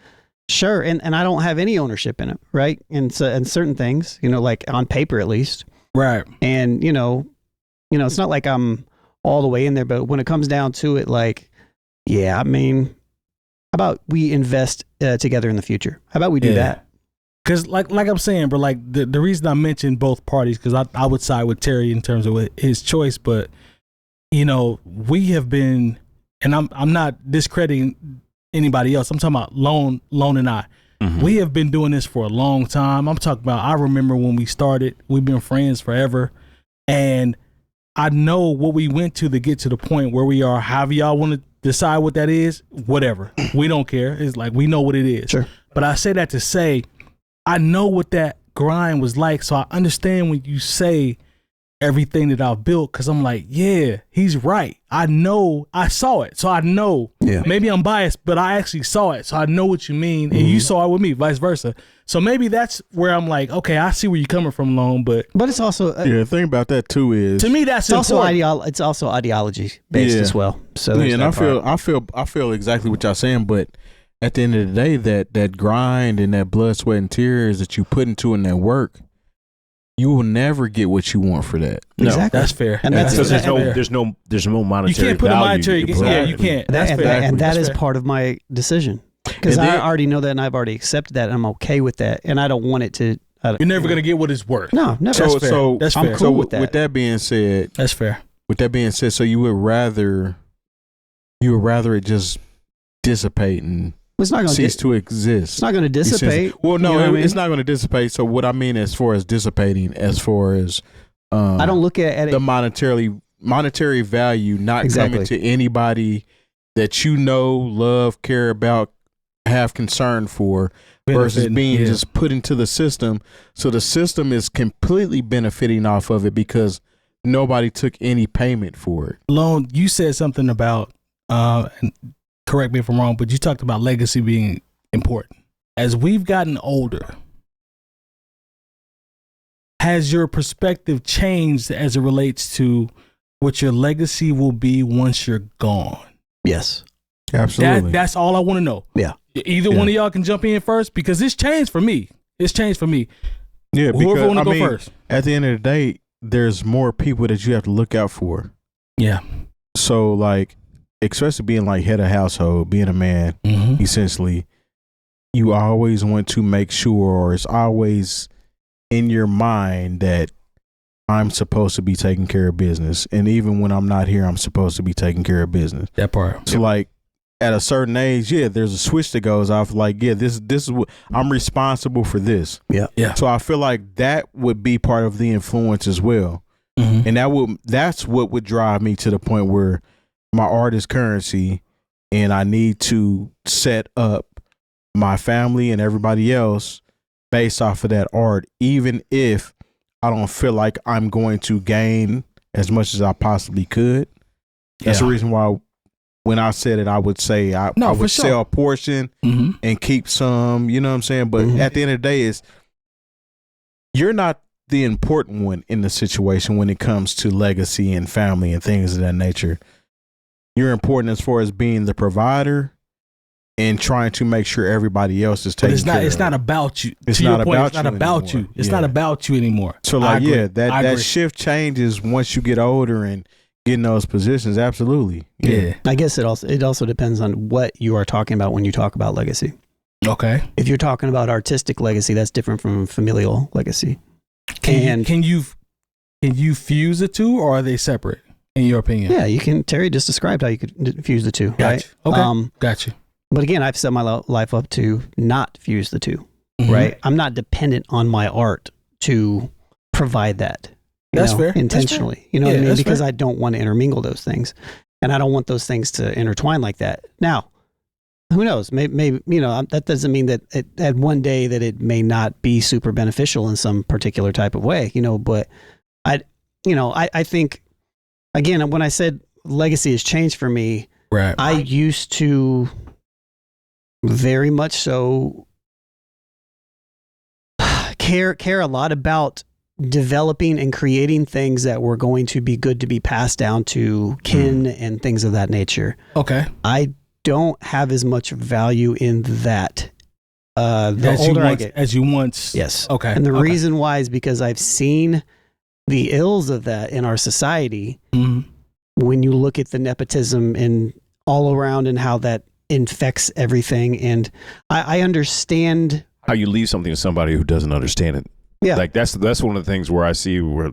sure, and I don't have any ownership in it, right? And certain things, you know, like on paper at least. Right. And, you know, it's not like I'm all the way in there, but when it comes down to it, like, yeah, I mean, how about we invest together in the future? How about we do that? Because like I'm saying, bro, like the reason I mentioned both parties, because I would side with Terry in terms of his choice, but, you know, we have been, and I'm not discrediting anybody else. I'm talking about Lone and I. Mm-hmm. We have been doing this for a long time. I'm talking about, I remember when we started, we've been friends forever. And I know what we went to get to the point where we are. However y'all want to decide what that is, whatever. We don't care. It's like, we know what it is. Sure. But I say that to say, I know what that grind was like. So I understand when you say everything that I've built, because I'm like, yeah, he's right. I know, I saw it. So I know, maybe I'm biased, but I actually saw it. So I know what you mean. And you saw it with me, vice versa. So maybe that's where I'm like, okay, I see where you're coming from, Lone, but it's also, the thing about that too is, to me, that's also ideology based as well. So and I feel exactly what y'all saying, but at the end of the day, that grind and that blood, sweat, and tears that you put into in that work, you will never get what you want for that. No, exactly. That's fair. And that's because there's no monetary. You can't put a monetary. You can't. That's fair. And that is part of my decision, because I already know that, and I've already accepted that, and I'm okay with that, and I don't want it to. You're never gonna get what it's worth. No, never. That's fair. So that's I'm fair. cool with that. With that being said, that's fair. With that being said, so you would rather it just dissipate and it's not going cease to exist. It's not going to dissipate. Well, no, you know it's not going to dissipate. So what I mean, as far as dissipating, as far as I don't look at the monetary value not coming to anybody that you know, love, care about, have concern for, versus being just put into the system. So the system is completely benefiting off of it because nobody took any payment for it. Lone, you said something about, and correct me if I'm wrong, but you talked about legacy being important. As we've gotten older, has your perspective changed as it relates to what your legacy will be once you're gone? Yes. Absolutely. That's all I want to know. Yeah. Either one of y'all can jump in first, because it's changed for me. It's changed for me. Yeah, whoever want to go first. At the end of the day, there's more people that you have to look out for. Yeah. So, like, especially being like head of household, being a man, essentially, you always want to make sure, or it's always in your mind that I'm supposed to be taking care of business. And even when I'm not here, I'm supposed to be taking care of business. That part. So like at a certain age, there's a switch that goes off like, this is what I'm responsible for this. Yeah. Yeah. So I feel like that would be part of the influence as well. And that's what would drive me to the point where my art is currency, and I need to set up my family and everybody else based off of that art, even if I don't feel like I'm going to gain as much as I possibly could. That's the reason why when I said it, I would say I would sell a portion and keep some, you know what I'm saying? But at the end of the day, you're not the important one in the situation when it comes to legacy and family and things of that nature. You're important as far as being the provider and trying to make sure everybody else is taken care of. It's not about you. It's not about you. It's not about you anymore. So like, that shift changes once you get older and get in those positions. Absolutely. Yeah. I guess it also depends on what you are talking about when you talk about legacy. Okay. If you're talking about artistic legacy, that's different from familial legacy. Can you fuse the two, or are they separate in your opinion? Yeah, you can. Terry just described how you could fuse the two. Gotcha. Right? Okay. Gotcha. But again, I've set my life up to not fuse the two. Right? I'm not dependent on my art to provide that. That's fair. Intentionally. That's fair. You know what I mean? Because fair. I don't want to intermingle those things, and I don't want those things to intertwine like that. Now, who knows? Maybe that doesn't mean that at one day that it may not be super beneficial in some particular type of way. But I think, again, when I said legacy has changed for me, right? I used to very much so care a lot about developing and creating things that were going to be good to be passed down to kin and things of that nature. Okay. I don't have as much value in that. The older I get, as you once. Yes. Okay. And the reason why is because I've seen the ills of that in our society. When you look at the nepotism and all around and how that infects everything. And I understand how you leave something to somebody who doesn't understand it. Yeah. Like that's one of the things where I see where,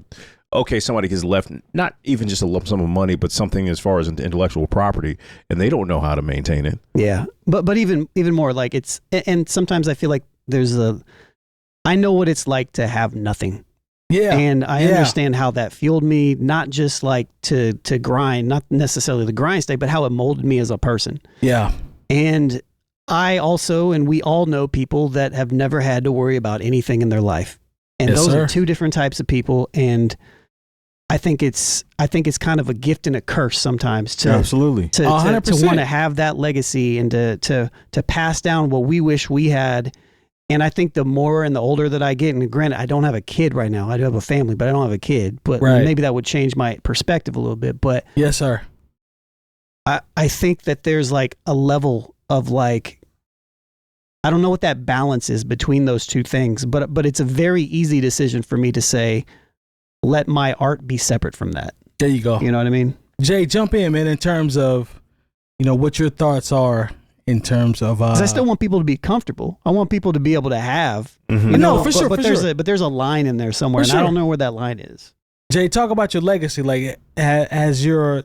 okay, somebody gets left not even just a lump sum of money, but something as far as intellectual property, and they don't know how to maintain it. Yeah. But even more like and sometimes I feel like I know what it's like to have nothing. Yeah. And I understand how that fueled me, not just like to grind, not necessarily the grind state, but how it molded me as a person. Yeah. And I also, and we all know people that have never had to worry about anything in their life. And those are two different types of people. And I think it's kind of a gift and a curse sometimes to absolutely to want to have that legacy and to pass down what we wish we had. And I think the more and the older that I get, and granted, I don't have a kid right now. I do have a family, but I don't have a kid. But maybe that would change my perspective a little bit. But yes, sir. I think that there's like a level of like, I don't know what that balance is between those two things, but it's a very easy decision for me to say, let my art be separate from that. There you go. You know what I mean? Jay, jump in, man, in terms of, what your thoughts are in terms of... 'Cause I still want people to be comfortable. I want people to be able to have... No, for sure. But there's a line in there somewhere, and I don't know where that line is. Jay, talk about your legacy. Like, has your,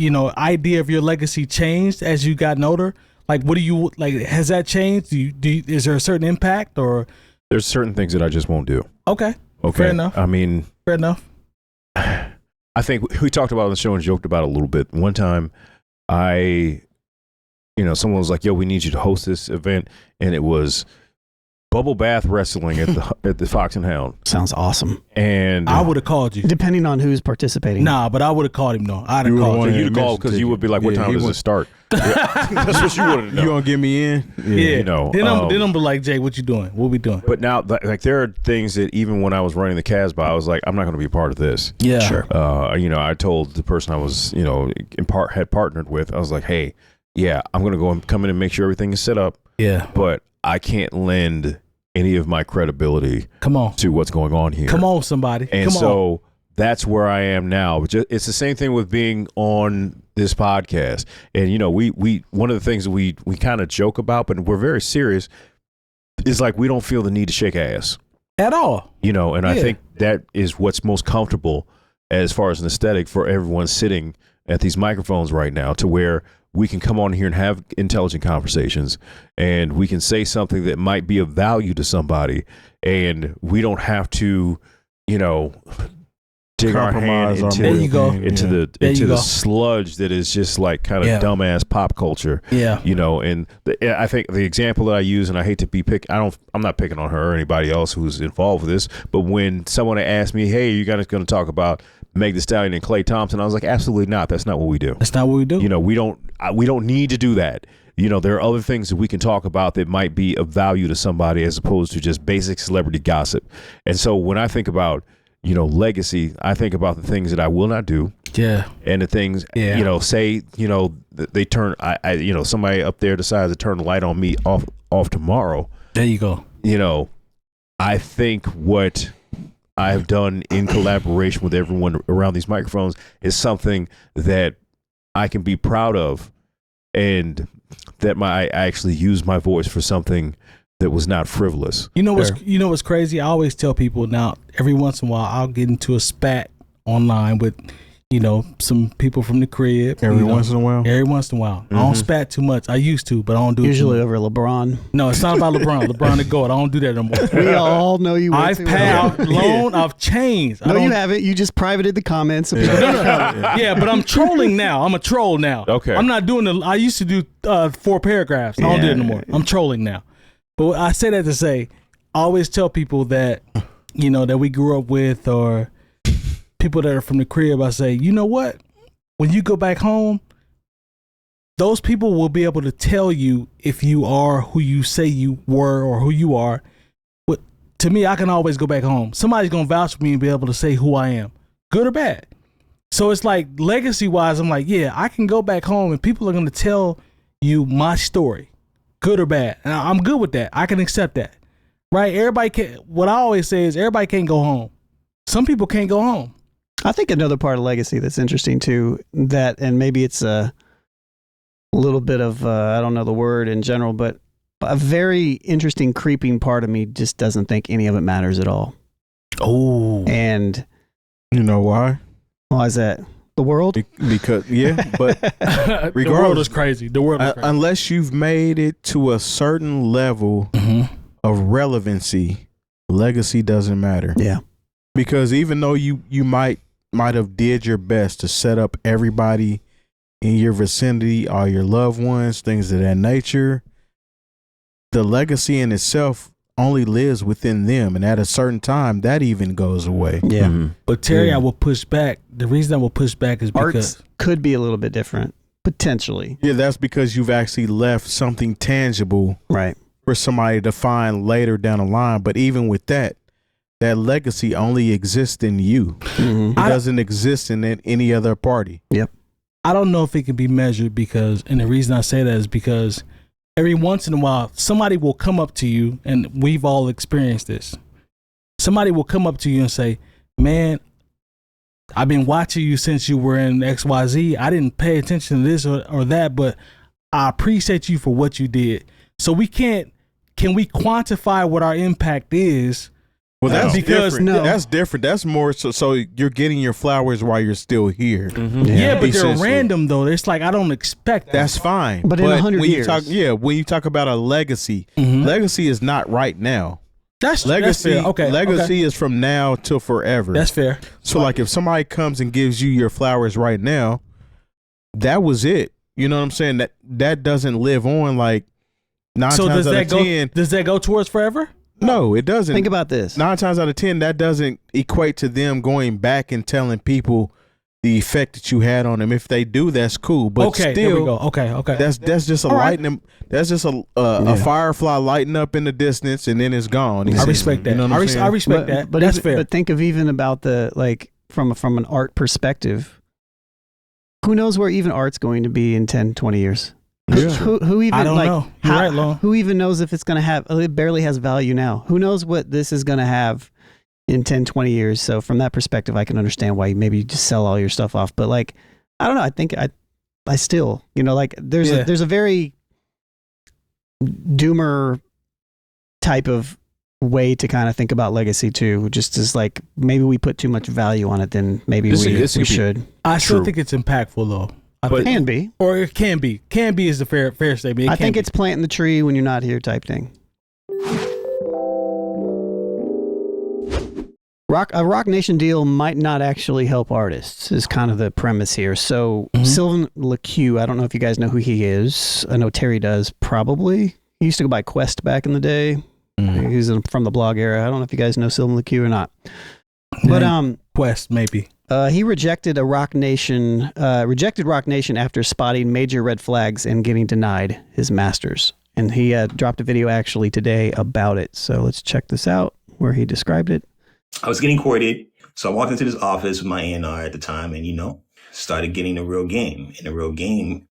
idea of your legacy changed as you gotten older? Like, what do you, like, has that changed? Is there a certain impact or? There's certain things that I just won't do. Okay. Fair enough. I mean. Fair enough. I think we talked about it on the show and joked about it a little bit. One time someone was like, yo, we need you to host this event. And it was bubble bath wrestling at the Fox and Hound. Sounds awesome. And I would have called you. Depending on who's participating. Nah, but I would have called him though. I'd have called you. You'd call because you would be like, what time does it start? That's what you wanted to know. You gonna get me in? Yeah. Then I'm be like, Jay, what you doing? What we doing? But now, like, there are things that even when I was running the Casbah, I was like, I'm not going to be a part of this. Yeah. Sure. I told the person I was, had partnered with, I was like, hey, yeah, I'm going to go and come in and make sure everything is set up. Yeah. But I can't lend any of my credibility to what's going on here. Come on, somebody. And so that's where I am now. It's the same thing with being on this podcast. And, we one of the things that we kind of joke about, but we're very serious, is like we don't feel the need to shake ass. At all. And I think that is what's most comfortable as far as an aesthetic for everyone sitting at these microphones right now, to where we can come on here and have intelligent conversations, and we can say something that might be of value to somebody, and we don't have to, dig our hand compromise into, our There you go. into the sludge that is just like kind of dumbass pop culture. Yeah. You know, and I think the example that I use, and I hate to be I'm not picking on her or anybody else who's involved with this, but when someone asked me, hey, you guys going to talk about Meg Thee Stallion and Klay Thompson, I was like, absolutely not. That's not what we do. That's not what we do. You know, we don't need to do that. You know, there are other things that we can talk about that might be of value to somebody as opposed to just basic celebrity gossip. And so when I think about, you know, legacy, I think about the things that I will not do. Yeah. And the things, you know, say, you know, they turn, you know, somebody up there decides to turn the light on me off tomorrow. There you go. You know, I think what I've done in collaboration with everyone around these microphones is something that I can be proud of, and that I actually used my voice for something that was not frivolous. You know what's crazy? I always tell people now, every once in a while, I'll get into a spat online with, you know, some people from the crib. Every once in a while? Every once in a while. I don't spat too much. I used to, but I don't do Usually it over LeBron. No, it's not about LeBron. LeBron the GOAT. I don't do that no more. We all know you. I've I've changed. No, you haven't. You just privated the comments. So people Yeah, but I'm trolling now. I'm a troll now. Okay. I'm not doing I used to do 4 paragraphs. I don't do it no more. I'm trolling now. But I say that to say, I always tell people that, you know, that we grew up with or people that are from the crib, I say, you know what? When you go back home, those people will be able to tell you if you are who you say you were or who you are. But to me, I can always go back home. Somebody's going to vouch for me and be able to say who I am, good or bad. So it's like legacy wise, I'm like, yeah, I can go back home and people are going to tell you my story, good or bad. And I'm good with that. I can accept that. Right? Everybody can. What I always say is everybody can't go home. Some people can't go home. I think another part of legacy that's interesting too, that, and maybe it's a little bit of, I don't know the word in general, but a very interesting creeping part of me just doesn't think any of it matters at all. Oh. And you know why? Why is that? The world? Because, but the world is crazy. The world is crazy. Unless you've made it to a certain level of relevancy, legacy doesn't matter. Yeah. Because even though you might have did your best to set up everybody in your vicinity, all your loved ones, things of that nature, the legacy in itself only lives within them, and at a certain time that even goes away. Yeah. But Terry, I will push back. The reason I will push back is because arts could be a little bit different, potentially. Yeah, that's because you've actually left something tangible, right, for somebody to find later down the line. But even with that legacy only exists in you. It doesn't exist in any other party. Yep. I don't know if it can be measured because, and the reason I say that is because every once in a while, somebody will come up to you, and we've all experienced this. Somebody will come up to you and say, man, I've been watching you since you were in XYZ. I didn't pay attention to this or that, but I appreciate you for what you did. So can we quantify what our impact is? Well, that's because different. No. That's different. That's more so you're getting your flowers while you're still here. Yeah, but they're random though. It's like I don't expect that. That's fine. But in 100 years, when you talk about a legacy, legacy is not right now. That's legacy. That's fair. Legacy is from now till forever. That's fair. So like if somebody comes and gives you your flowers right now, that was it. You know what I'm saying? That doesn't live on like 9 times out of 10. Does that go towards forever? No, it doesn't. Think about this. 9 times out of 10, that doesn't equate to them going back and telling people the effect that you had on them. If they do, that's cool. But still, there we go. Okay. That's just a lighting. That's just a firefly lighting up in the distance, and then it's gone. I respect that. You know I respect that. But that's fair. But think of even about the from an art perspective. Who knows where even art's going to be in 10, 20 years? Yeah. Who even I don't know. You're right, Lon. Who even knows if it's going to have? It barely has value now. Who knows what this is going to have in 10, 20 years? So from that perspective, I can understand why maybe you just sell all your stuff off. But I don't know. I think I still, there's a very doomer type of way to kind of think about legacy too. Just as maybe we put too much value on it than maybe we should. I still think it's impactful though. It can be. Or it can be. Can be is the fair statement. I think it's planting the tree when you're not here type thing. A Roc Nation deal might not actually help artists is kind of the premise here. So Sylvan LaCue, I don't know if you guys know who he is. I know Terry does, probably. He used to go by Quest back in the day. He's from the blog era. I don't know if you guys know Sylvan LaCue or not. But Quest, maybe. He rejected Roc Nation after spotting major red flags and getting denied his masters. And he dropped a video actually today about it. So let's check this out where he described it. I was getting courted. So I walked into this office with my A&R at the time and, started getting the real game. And the real game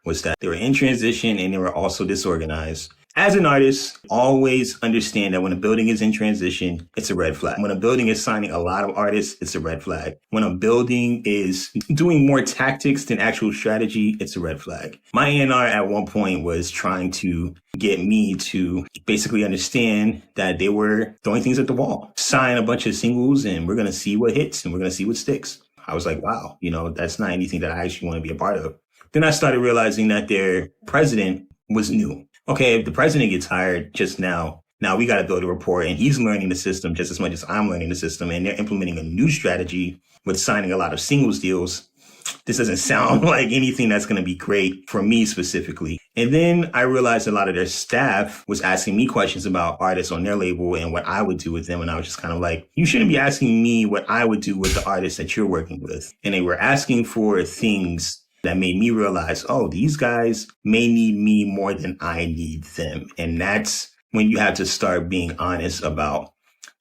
was that they were in transition and they were also disorganized. As an artist, always understand that when a building is in transition, it's a red flag. When a building is signing a lot of artists, it's a red flag. When a building is doing more tactics than actual strategy, it's a red flag. My A&R at one point was trying to get me to basically understand that they were throwing things at the wall, sign a bunch of singles, and we're going to see what hits and we're going to see what sticks. I was like, wow, that's not anything that I actually want to be a part of. Then I started realizing that their president was new. Okay, if the president gets hired just now we got to build a rapport, and he's learning the system just as much as I'm learning the system, and they're implementing a new strategy with signing a lot of singles deals. This doesn't sound like anything that's going to be great for me specifically. And then I realized a lot of their staff was asking me questions about artists on their label and what I would do with them. And I was just kind of like, you shouldn't be asking me what I would do with the artists that you're working with. And they were asking for things that made me realize, oh, these guys may need me more than I need them. And that's when you have to start being honest about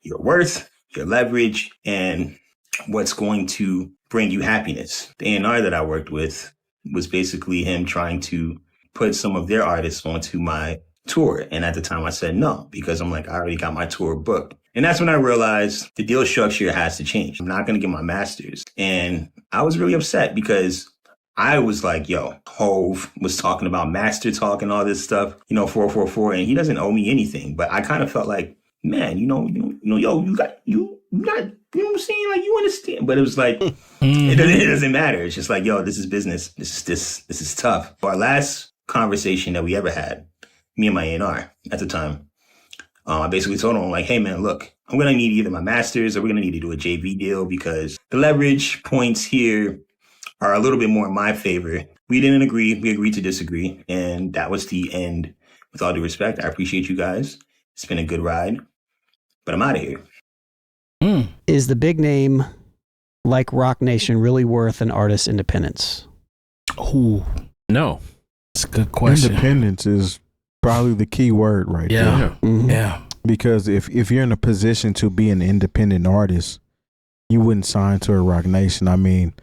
your worth, your leverage, and what's going to bring you happiness. The A&R that I worked with was basically him trying to put some of their artists onto my tour. And at the time I said no, because I'm like, I already got my tour booked. And that's when I realized the deal structure has to change. I'm not going to get my masters. And I was really upset because I was like, yo, Hove was talking about master talk and all this stuff, 444, and he doesn't owe me anything. But I kind of felt like, man, yo, you got, you know what I'm saying? Like, you understand. But it was like, it doesn't matter. It's just like, yo, this is business. This is tough. Our last conversation that we ever had, me and my A&R at the time, I basically told him, like, hey, man, look, I'm going to need either my masters or we're going to need to do a JV deal because the leverage points here are a little bit more in my favor. We didn't agree. We agreed to disagree. And that was the end. With all due respect, I appreciate you guys. It's been a good ride, but I'm out of here. Is the big name like Roc Nation really worth an artist's independence? Oh, No. that's a good question. Independence is probably the key word right there. Yeah. Mhm. Yeah. Because if you're in a position to be an independent artist, you wouldn't sign to a Roc Nation. I mean,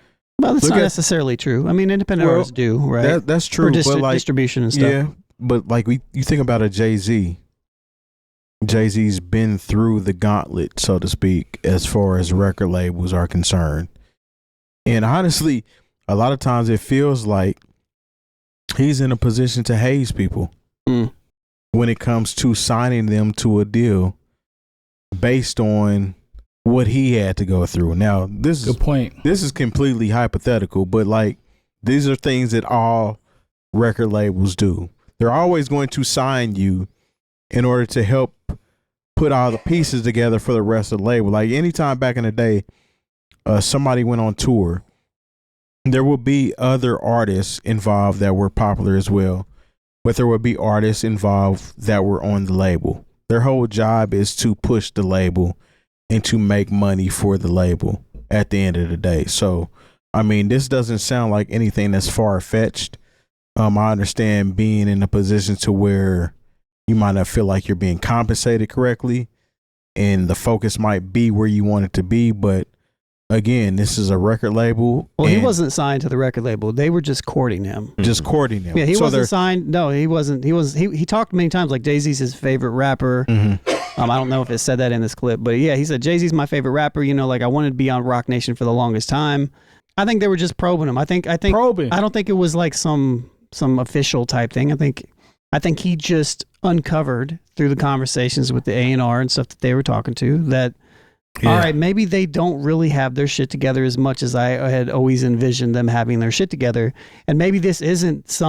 Well, that's Look not at- necessarily true. I mean, independent artists do, right? that's true. Or but like, distribution and stuff. yeah, but like you think about a Jay-Z. Jay-Z's been through the gauntlet, so to speak, as far as record labels are concerned. And honestly, a lot of times it feels like he's in a position to haze people when it comes to signing them to a deal based on what he had to go through. Now, this Good point. is completely hypothetical, but like these are things that all record labels do. They're always going to sign you in order to help put all the pieces together for the rest of the label. Like anytime back in the day, somebody went on tour, there would be other artists involved that were popular as well, but there would be artists involved that were on the label. Their whole job is to push the label and to make money for the label at the end of the day. So, I mean, this doesn't sound like anything that's far-fetched. I understand being in a position to where you might not feel like you're being compensated correctly and the focus might be where you want it to be. But again, this is a record label. Well, he wasn't signed to the record label. They were just courting him. Just courting him. Yeah, he So wasn't they're- signed. No, he wasn't. He talked many times like Jay-Z's his favorite rapper. I don't know if it said that in this clip, but yeah, he said Jay-Z's my favorite rapper. Like I wanted to be on Roc Nation for the longest time. I think they were just probing him. I think Probing. I don't think it was like some official type thing. I think he just uncovered through the conversations with the A&R and stuff that they were talking to that, all right, maybe they don't really have their shit together as much as I had always envisioned them having their shit together. And maybe this isn't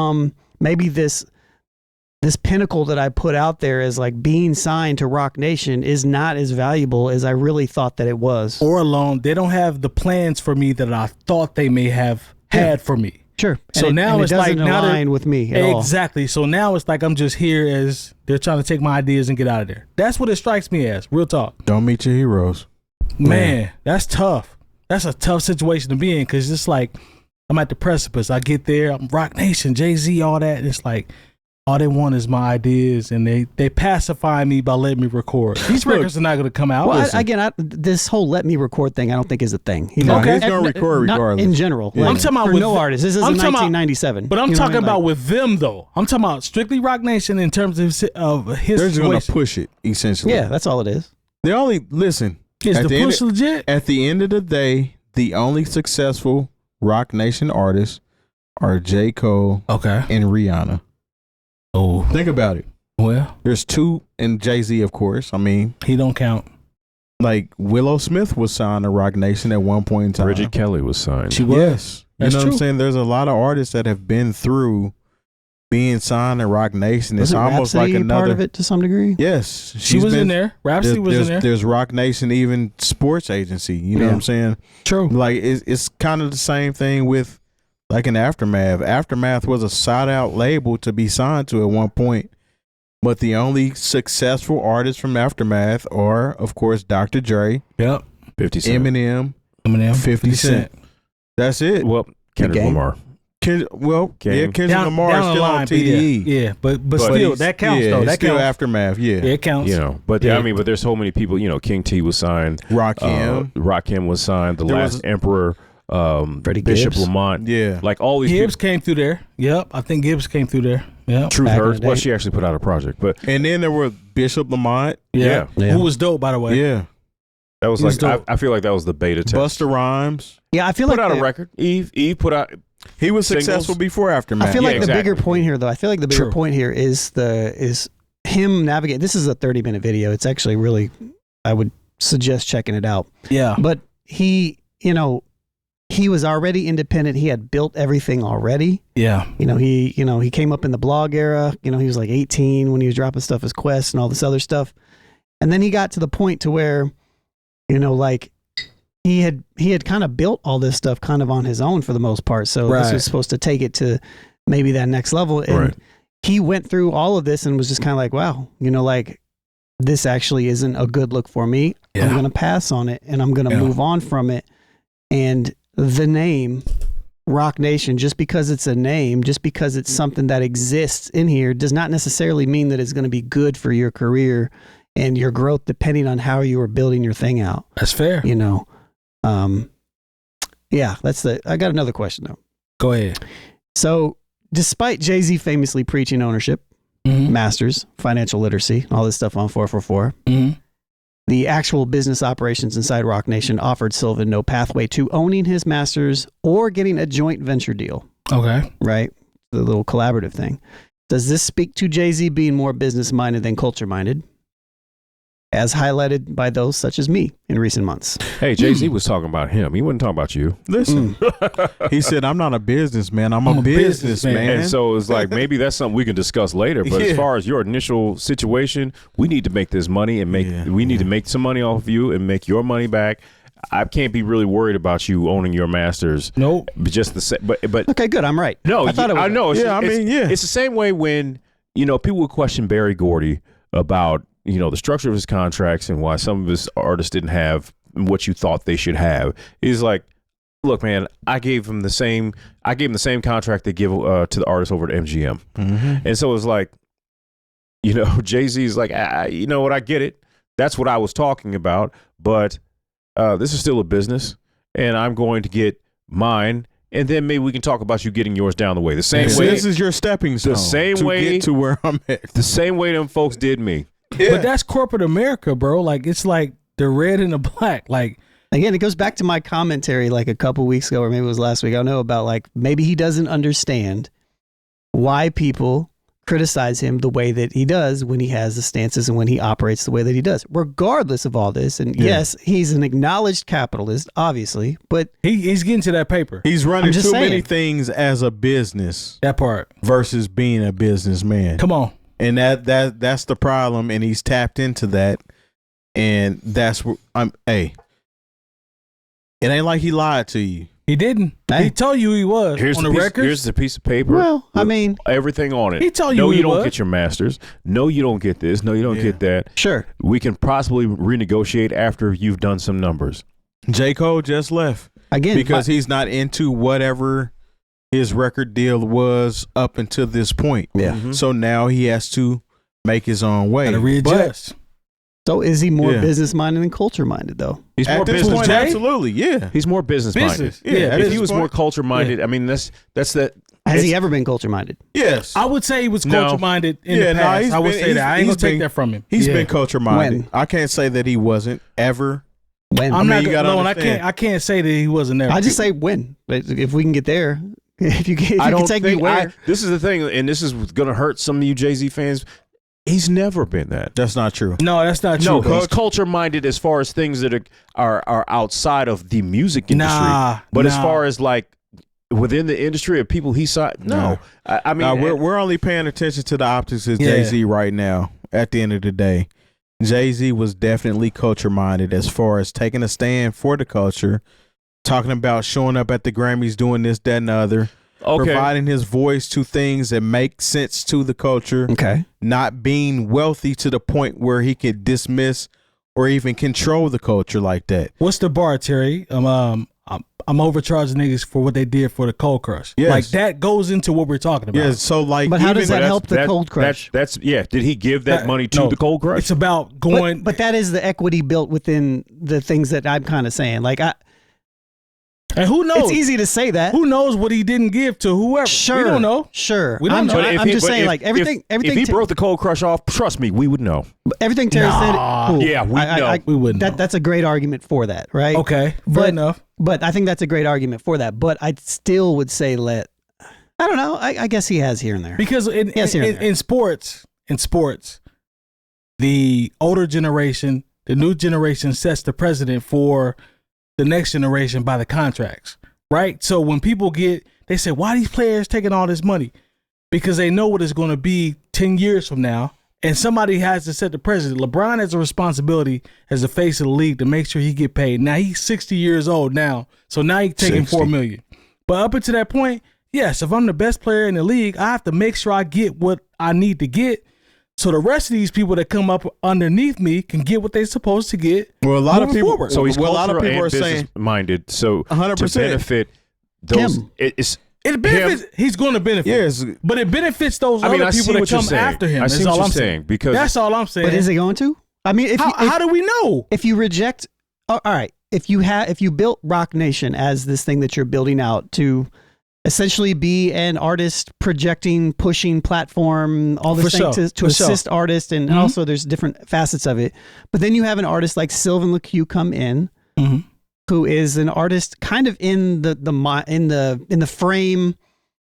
maybe this this pinnacle that I put out there as like being signed to Roc Nation is not as valuable as I really thought that it was. Or alone, they don't have the plans for me that I thought they may have had for me. Sure. So now it's like now align with me at all. Exactly. So now it's like I'm just here as they're trying to take my ideas and get out of there. That's what it strikes me as. Real talk. Don't meet your heroes. Man, that's tough. That's a tough situation to be in because it's like I'm at the precipice. I get there, I'm Roc Nation, Jay-Z, all that. And it's like all they want is my ideas, and they pacify me by letting me record. These records are not going to come out. Well, this whole let me record thing, I don't think is a thing. You know, he's going to record regardless. In general. Yeah. Like, I'm talking about for with no artist. This is in 1997. But I'm talking about with them, though. I'm talking about strictly Roc Nation in terms of his They're just going to push it, essentially. Yeah, that's all it is. They only, listen. Is the push legit? At the end of the day, the only successful Roc Nation artists are J. Cole and Rihanna. Oh, think about it. Well, there's two, and Jay-Z, of course. I mean, he don't count. Like Willow Smith was signed to Roc Nation at one point in time. Bridget Kelly was signed. She was. Yes. That's you know true. what I'm saying? There's a lot of artists that have been through being signed to Roc Nation. It's almost Rhapsody like another part of it to some degree. Yes, She was in there. Rhapsody was in there. There's Roc Nation, even sports agency. You know what I'm saying? True. Like it's kind of the same thing with like an Aftermath. Aftermath was a sought out label to be signed to at one point, but the only successful artists from Aftermath are, of course, Dr. Dre, 50 Cent, Eminem, 50 Cent. That's it. Well, Kendrick Lamar. Kendrick Lamar is still on TDE. Yeah, but still, that counts though. That still counts. Aftermath. Yeah, it counts. You know, but I mean, but there's so many people. You know, King T was signed. Rakim was signed. The Last Emperor. Bishop Gibbs. Lamont. Yeah, like all these. Gibbs came through there. Yep, I think Gibbs came through there. Yeah, Truth Hurts. Well, she actually put out a project, but and then there were Bishop Lamont. Yeah. Who was dope, by the way. Yeah. That was like I feel like that was the beta test. Busta Rhymes. Yeah, I feel put like out a record. Eve put out. He was singles. successful before Aftermath. I feel like the bigger point here, though. I feel like the bigger point here is him navigating. This is a 30-minute video. It's actually really, I would suggest checking it out. Yeah, but he was already independent. He had built everything already. Yeah, he came up in the blog era. He was like 18 when he was dropping stuff as Quest and all this other stuff, and then he got to the point to where, like. He had kind of built all this stuff kind of on his own for the most part. So this was supposed to take it to maybe that next level. And he went through all of this and was just kind of like, wow, like this actually isn't a good look for me. Yeah. I'm going to pass on it and I'm going to move on from it. And the name Roc Nation, just because it's a name, just because it's something that exists in here, does not necessarily mean that it's going to be good for your career and your growth, depending on how you are building your thing out. That's fair. I got another question though. Go ahead. So despite Jay-Z famously preaching ownership, masters, financial literacy, all this stuff on 444, the actual business operations inside Roc Nation offered Sylvan no pathway to owning his masters or getting a joint venture deal. Okay. Right? The little collaborative thing. Does this speak to Jay-Z being more business-minded than culture-minded? As highlighted by those such as me in recent months. Hey, Jay-Z was talking about him. He wasn't talking about you. Listen, he said, I'm not a businessman. I'm a businessman. And so it's like, maybe that's something we can discuss later. But as far as your initial situation, we need to make this money and we need to make some money off of you and make your money back. I can't be really worried about you owning your masters. Nope. Just the same. But okay, good. I'm right. No, I thought it was. I know. It's It's the same way when people would question Berry Gordy about the structure of his contracts and why some of his artists didn't have what you thought they should have. He's like, look, man, I gave him the same contract they give to the artists over at MGM. And so it's like, Jay-Z's like, you know what? I get it. That's what I was talking about. But this is still a business and I'm going to get mine. And then maybe we can talk about you getting yours down the way. The same way. This is your stepping stone. The same to way get to where I'm at. The same way them folks did me. Yeah. But that's corporate America, bro. Like, it's like the red and the black. Like, again, it goes back to my commentary like a couple weeks ago, or maybe it was last week. I don't know, about like maybe he doesn't understand why people criticize him the way that he does when he has the stances and when he operates the way that he does, regardless of all this. And yes, he's an acknowledged capitalist, obviously, but he's getting to that paper. He's running too many things as a business. That part versus being a businessman. Come on. And that's the problem, and he's tapped into that, and that's where it ain't like he lied to you. He didn't. Hey. He told you he was on the record. Here's the piece of paper. Well, I mean, everything on it. He told you no, he you don't was. get your masters. No, you don't get this. No, you don't get that. sure. We can possibly renegotiate after you've done some numbers. J. Cole just left Again, because he's not into whatever his record deal was up until this point. Yeah. Mhm. So now he has to make his own way. Gotta readjust. so is he more Yeah. business minded than culture minded though? He's more At this business point, Jay? absolutely, yeah. He's more business minded. Business. Yeah, at If this he was point- more culture minded, I mean that's that. Has he It's- ever been culture minded? Yes. I would say he was No. culture minded in Yeah, the no, past. he's I would been- say he's- that. I ain't he's gonna take been- that from him. He's Yeah. been culture minded. When? I can't say that he wasn't ever. When? I'm mean, not you gotta no, and understand. I can't say that he wasn't there. I just say when. But if we can get there, if you can take me where. This is the thing, and this is going to hurt some of you Jay-Z fans. He's never been that. That's not true. no, that's not No, true. he's culture minded as far as things that are outside of the music industry. Nah, but as nah. far as like within the industry of people he saw, no. I mean, We're only paying attention to the optics of Yeah. Jay-Z right now. At the end of the day, Jay-Z was definitely culture minded as far as taking a stand for the culture, talking about showing up at the Grammys, doing this, that, and the other, providing his voice to things that make sense to the culture, Okay. not being wealthy to the point where he could dismiss or even control the culture like that. What's the bar, Terry? I'm overcharging niggas for what they did for the Cold Crush. Yes. Like that goes into what we're talking about. Yeah, so like, But how does even- that help the Cold Crush? That's Did he give that money to No, the Cold Crush? It's about going. But that is the equity built within the things that I'm kind of saying. Like, and who knows? it's easy to say that. Who knows what he didn't give to whoever? Sure. We don't know. Sure. We don't I'm, know. But if I'm he- just but saying, if- like, everything. If he broke the Cold Crush off, trust me, we would know. Everything Terry Nah. said. Cool. Yeah, we know. We wouldn't know. That's a great argument for that, right? Okay, fair But- enough. But I think that's a great argument for that. But I still would say I don't know. I guess he has here and there. Because Yes, here and there. in sports, the older generation, the new generation sets the precedent for the next generation by the contracts, right? So when people they say, why are these players taking all this money? Because they know what it's going to be 10 years from now. And somebody has to set the precedent. LeBron has a responsibility as the face of the league to make sure he get paid. Now he's 60 years old now. So now he's taking 60. $4 million. But up until that point, yes, if I'm the best player in the league, I have to make sure I get what I need to get. So the rest of these people that come up underneath me can get what they're supposed to get. Well, a lot of moving people. forward. So he's well, a lot of cultural people and are saying business-minded. So 100%. to benefit those, Him. It benefits. He's going to benefit. Yes. But it benefits those I mean, other I see people that what you're come saying. after him. I see That's what all you're I'm saying, because- that's all I'm saying. But is he going to? I mean, if how do we know? if you reject, all right, if you built Roc Nation as this thing that you're building out to essentially be an artist projecting, pushing platform, all this For thing sure. to For assist artists, and Mhm. also there's different facets of it. But then you have an artist like Sylvan LaCue come in, Mhm. who is an artist kind of in the frame,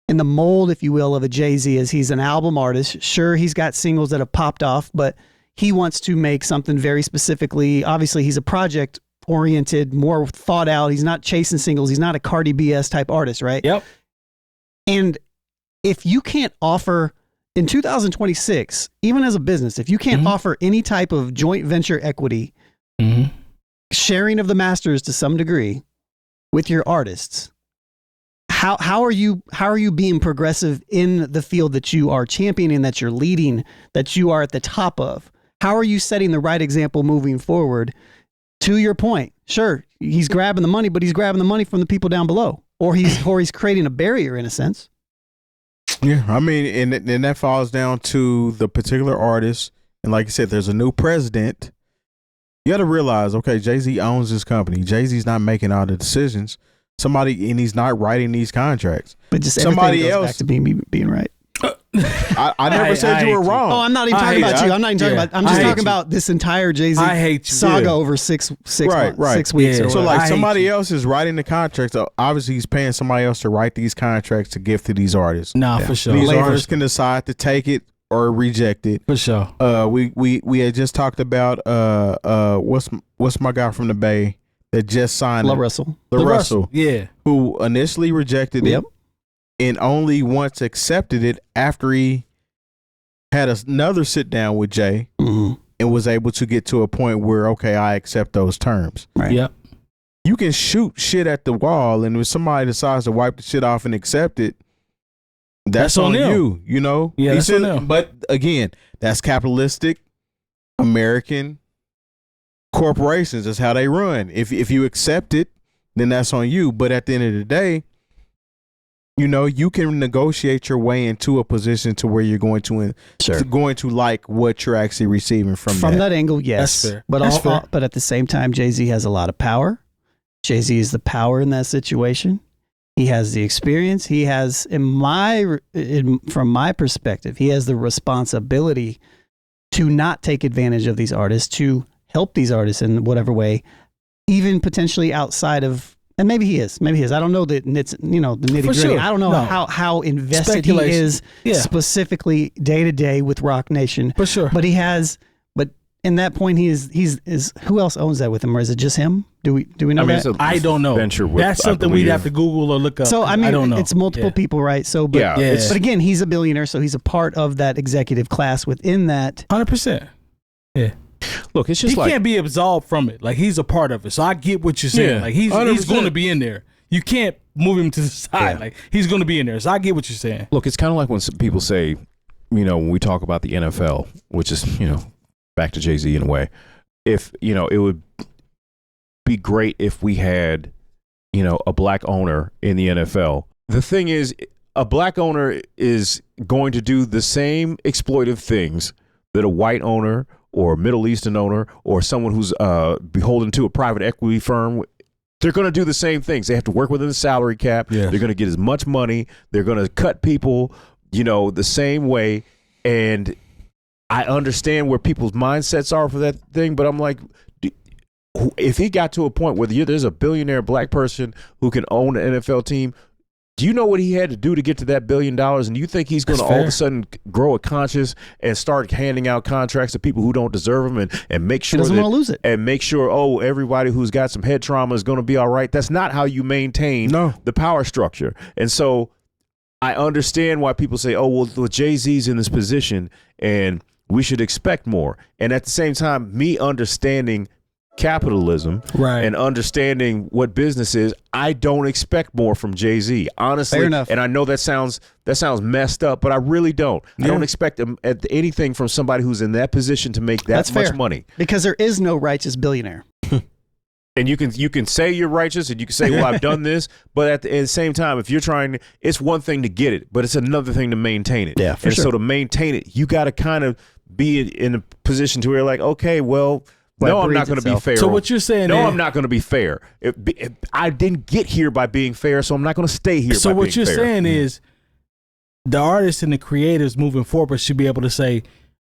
in the mold, if you will, of a Jay-Z, as he's an album artist. Sure, he's got singles that have popped off, but he wants to make something very specifically. Obviously, he's a project oriented, more thought out. He's not chasing singles. He's not a Cardi B-S type artist, right? Yep. And if you can't offer in 2026, even as a business, if you can't offer any type of joint venture equity, sharing of the masters to some degree with your artists, how are you being progressive in the field that you are championing, that you're leading, that you are at the top of? How are you setting the right example moving forward? To your point, sure, he's grabbing the money, but he's grabbing the money from the people down below, or he's creating a barrier in a sense. Yeah, I mean, and that falls down to the particular artist. And like I said, there's a new president. You got to realize, okay, Jay-Z owns this company. Jay-Z's not making all the decisions. And he's not writing these contracts. But just Somebody everything goes else- back to being right. I never said you were wrong. Oh, I'm not even I talking hate about you. you. I'm not even talking Yeah. about. I'm I just hate talking you. about this entire Jay-Z I hate you. saga Yeah. over six Right, months, 6 weeks. Yeah. Or So whatever. I like hate somebody you. else is writing the contracts. Obviously, he's paying somebody else to write these contracts to give to these artists. Nah, for sure. These Labor. artists can decide to take it or reject it. For sure. We had just talked about what's my guy from the Bay that just signed La Russell. the Russell, Yeah. who initially rejected Yep. it and only once accepted it after he had another sit down with Jay and was able to get to a point where, okay, I accept those terms. Right. Yep. You can shoot shit at the wall, and if somebody decides to wipe the shit off and accept it, that's on them. you, you know? Yeah, that's on them. But again, that's capitalistic American corporations. That's how they run. If you accept it, then that's on you. But at the end of the day, you know, you can negotiate your way into a position to where you're going to like what you're actually receiving from that angle. Yes, that's fair. But that's fair. But at the same time, Jay-Z has a lot of power. Jay-Z is the power in that situation. He has the experience. He has, from my perspective, he has the responsibility to not take advantage of these artists, to help these artists in whatever way, even potentially outside of. And maybe he is. I don't know the nitty gritty. Sure. I don't know how invested he is specifically day to day with Roc Nation. For sure. But he has. But in that point, he's who else owns that with him, or is it just him? Do we know that? I don't know. That's something we'd have to Google or look up. So I mean, I don't know. It's multiple people, right? So, but but again, he's a billionaire, so he's a part of that executive class within that. 100%. Yeah. Look, it's just he can't be absolved from it. Like, he's a part of it. So I get what you're saying. Yeah, like he's going to be in there. You can't move him to the side. Like, he's going to be in there. So I get what you're saying. Look, it's kind of like when some people say, you know, when we talk about the NFL, which is, you know, back to Jay-Z in a way, if, you know, it would be great if we had, you know, a black owner in the NFL. The thing is, a black owner is going to do the same exploitive things that a white owner or a Middle Eastern owner or someone who's beholden to a private equity firm, they're going to do the same things. They have to work within the salary cap. Yes. They're going to get as much money. They're going to cut people, you know, the same way. And I understand where people's mindsets are for that thing, but I'm like, if he got to a point where there's a billionaire black person who can own an NFL team, do you know what he had to do to get to that $1 billion? And you think he's going to all of a sudden grow a conscience and start handing out contracts to people who don't deserve them and make sure he doesn't want to lose it and make sure, everybody who's got some head trauma is going to be all right? That's not how you maintain the power structure. And so I understand why people say, well, Jay-Z's in this position and we should expect more. And at the same time, me understanding capitalism and understanding what business is, I don't expect more from Jay-Z, honestly. Fair enough. And I know that sounds messed up, but I really don't. I don't expect anything from somebody who's in that position to make that much money, because there is no righteous billionaire. And you can say you're righteous and you can say, well, I've done this, but at the same time, if you're trying to, it's one thing to get it, but it's another thing to maintain it. Yeah, for sure. So to maintain it, you got to kind of be in a position to where you're like, okay, well, no, I'm not going to be fair. So what you're saying? No, I'm not going to be fair. I didn't get here by being fair, so I'm not going to stay here. So what you're saying is, the artists and the creators moving forward should be able to say,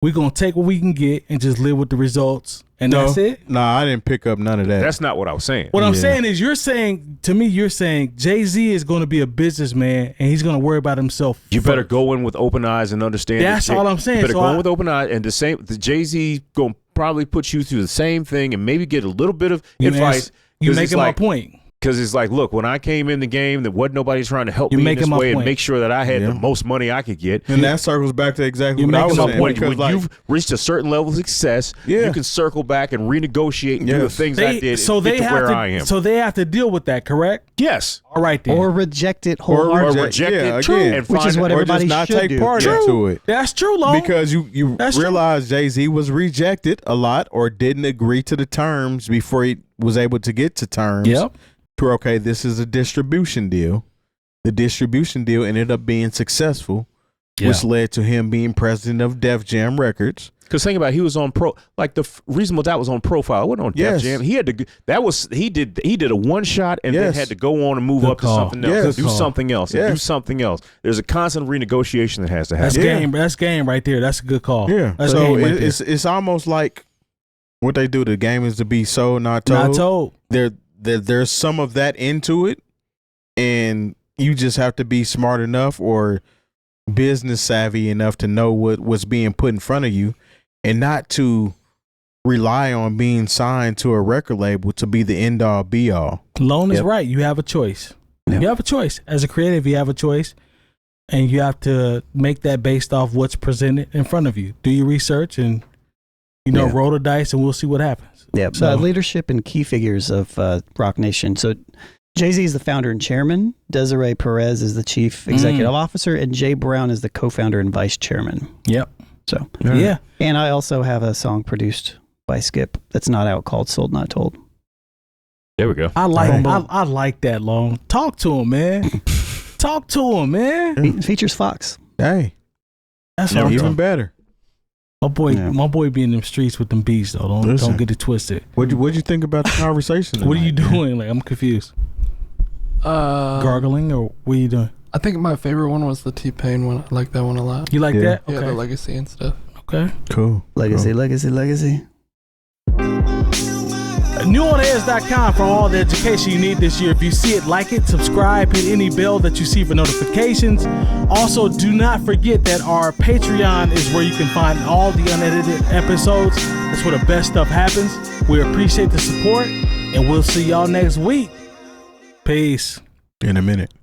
we're going to take what we can get and just live with the results, and that's it. No, I didn't pick up none of that. That's not what I was saying. What I'm saying is, you're saying Jay-Z is going to be a businessman and he's going to worry about himself. You better go in with open eyes and understand. That's all I'm saying. You better go in with open eyes, and the Jay-Z going to probably put you through the same thing and maybe get a little bit of advice. You making my point. Because it's like, look, when I came in the game, there wasn't nobody trying to help me in this way and make sure that I had the most money I could get. And that circles back to exactly what I was saying. When you've reached a certain level of success, you can circle back and renegotiate and do the things I did and get to where I am. So they have to deal with that, correct? Yes. All right then. Or reject it wholeheartedly. Or reject it, and which is what everybody not should take do. part into it. That's true, Long. Because you realize Jay-Z was rejected a lot or didn't agree to the terms before he was able to get to terms. Yep. Okay, this is a distribution deal. The distribution deal ended up being successful, which led to him being president of Def Jam Records. Because think about it, he was on the Reasonable Doubt was on Profile. It wasn't on Def Jam. He had to. He did a one shot and then had to go on and move up to something else, do something else, and do something else. There's a constant renegotiation that has to happen. That's game right there. That's a good call. Yeah. That's so game right it's almost like what they do. The game is to be sold, not told. Not told. There's some of that into it, and you just have to be smart enough or business savvy enough to know what's being put in front of you, and not to rely on being signed to a record label to be the end all be all. Lone is right. You have a choice. You have a choice as a creative. You have a choice, and you have to make that based off what's presented in front of you. Do your research and, roll the dice, and we'll see what happens. Yeah, So, leadership and key figures of Roc Nation. So Jay-Z is the founder and chairman. Desiree Perez is the chief executive officer, and Jay Brown is the co-founder and vice chairman. Yep. So yeah. And I also have a song produced by Skip that's not out called Sold Not Told. There we go. I like that, Long. Talk to him, man. Talk to him, man. It features Fox. Hey, That's what I'm even talking. better. My boy be in them streets with them beats though. Don't get it twisted. What'd you think about the conversation tonight? What are you doing? Like, I'm confused. Gargling, or what are you doing? I think my favorite one was the T-Pain one. I like that one a lot. You like that? Yeah, Okay. the legacy and stuff. Okay. Cool. Legacy. NewOnAirs.com for all the education you need this year. If you see it, like it, subscribe, hit any bell that you see for notifications. Also, do not forget that our Patreon is where you can find all the unedited episodes. That's where the best stuff happens. We appreciate the support, and we'll see y'all next week. Peace. In a minute.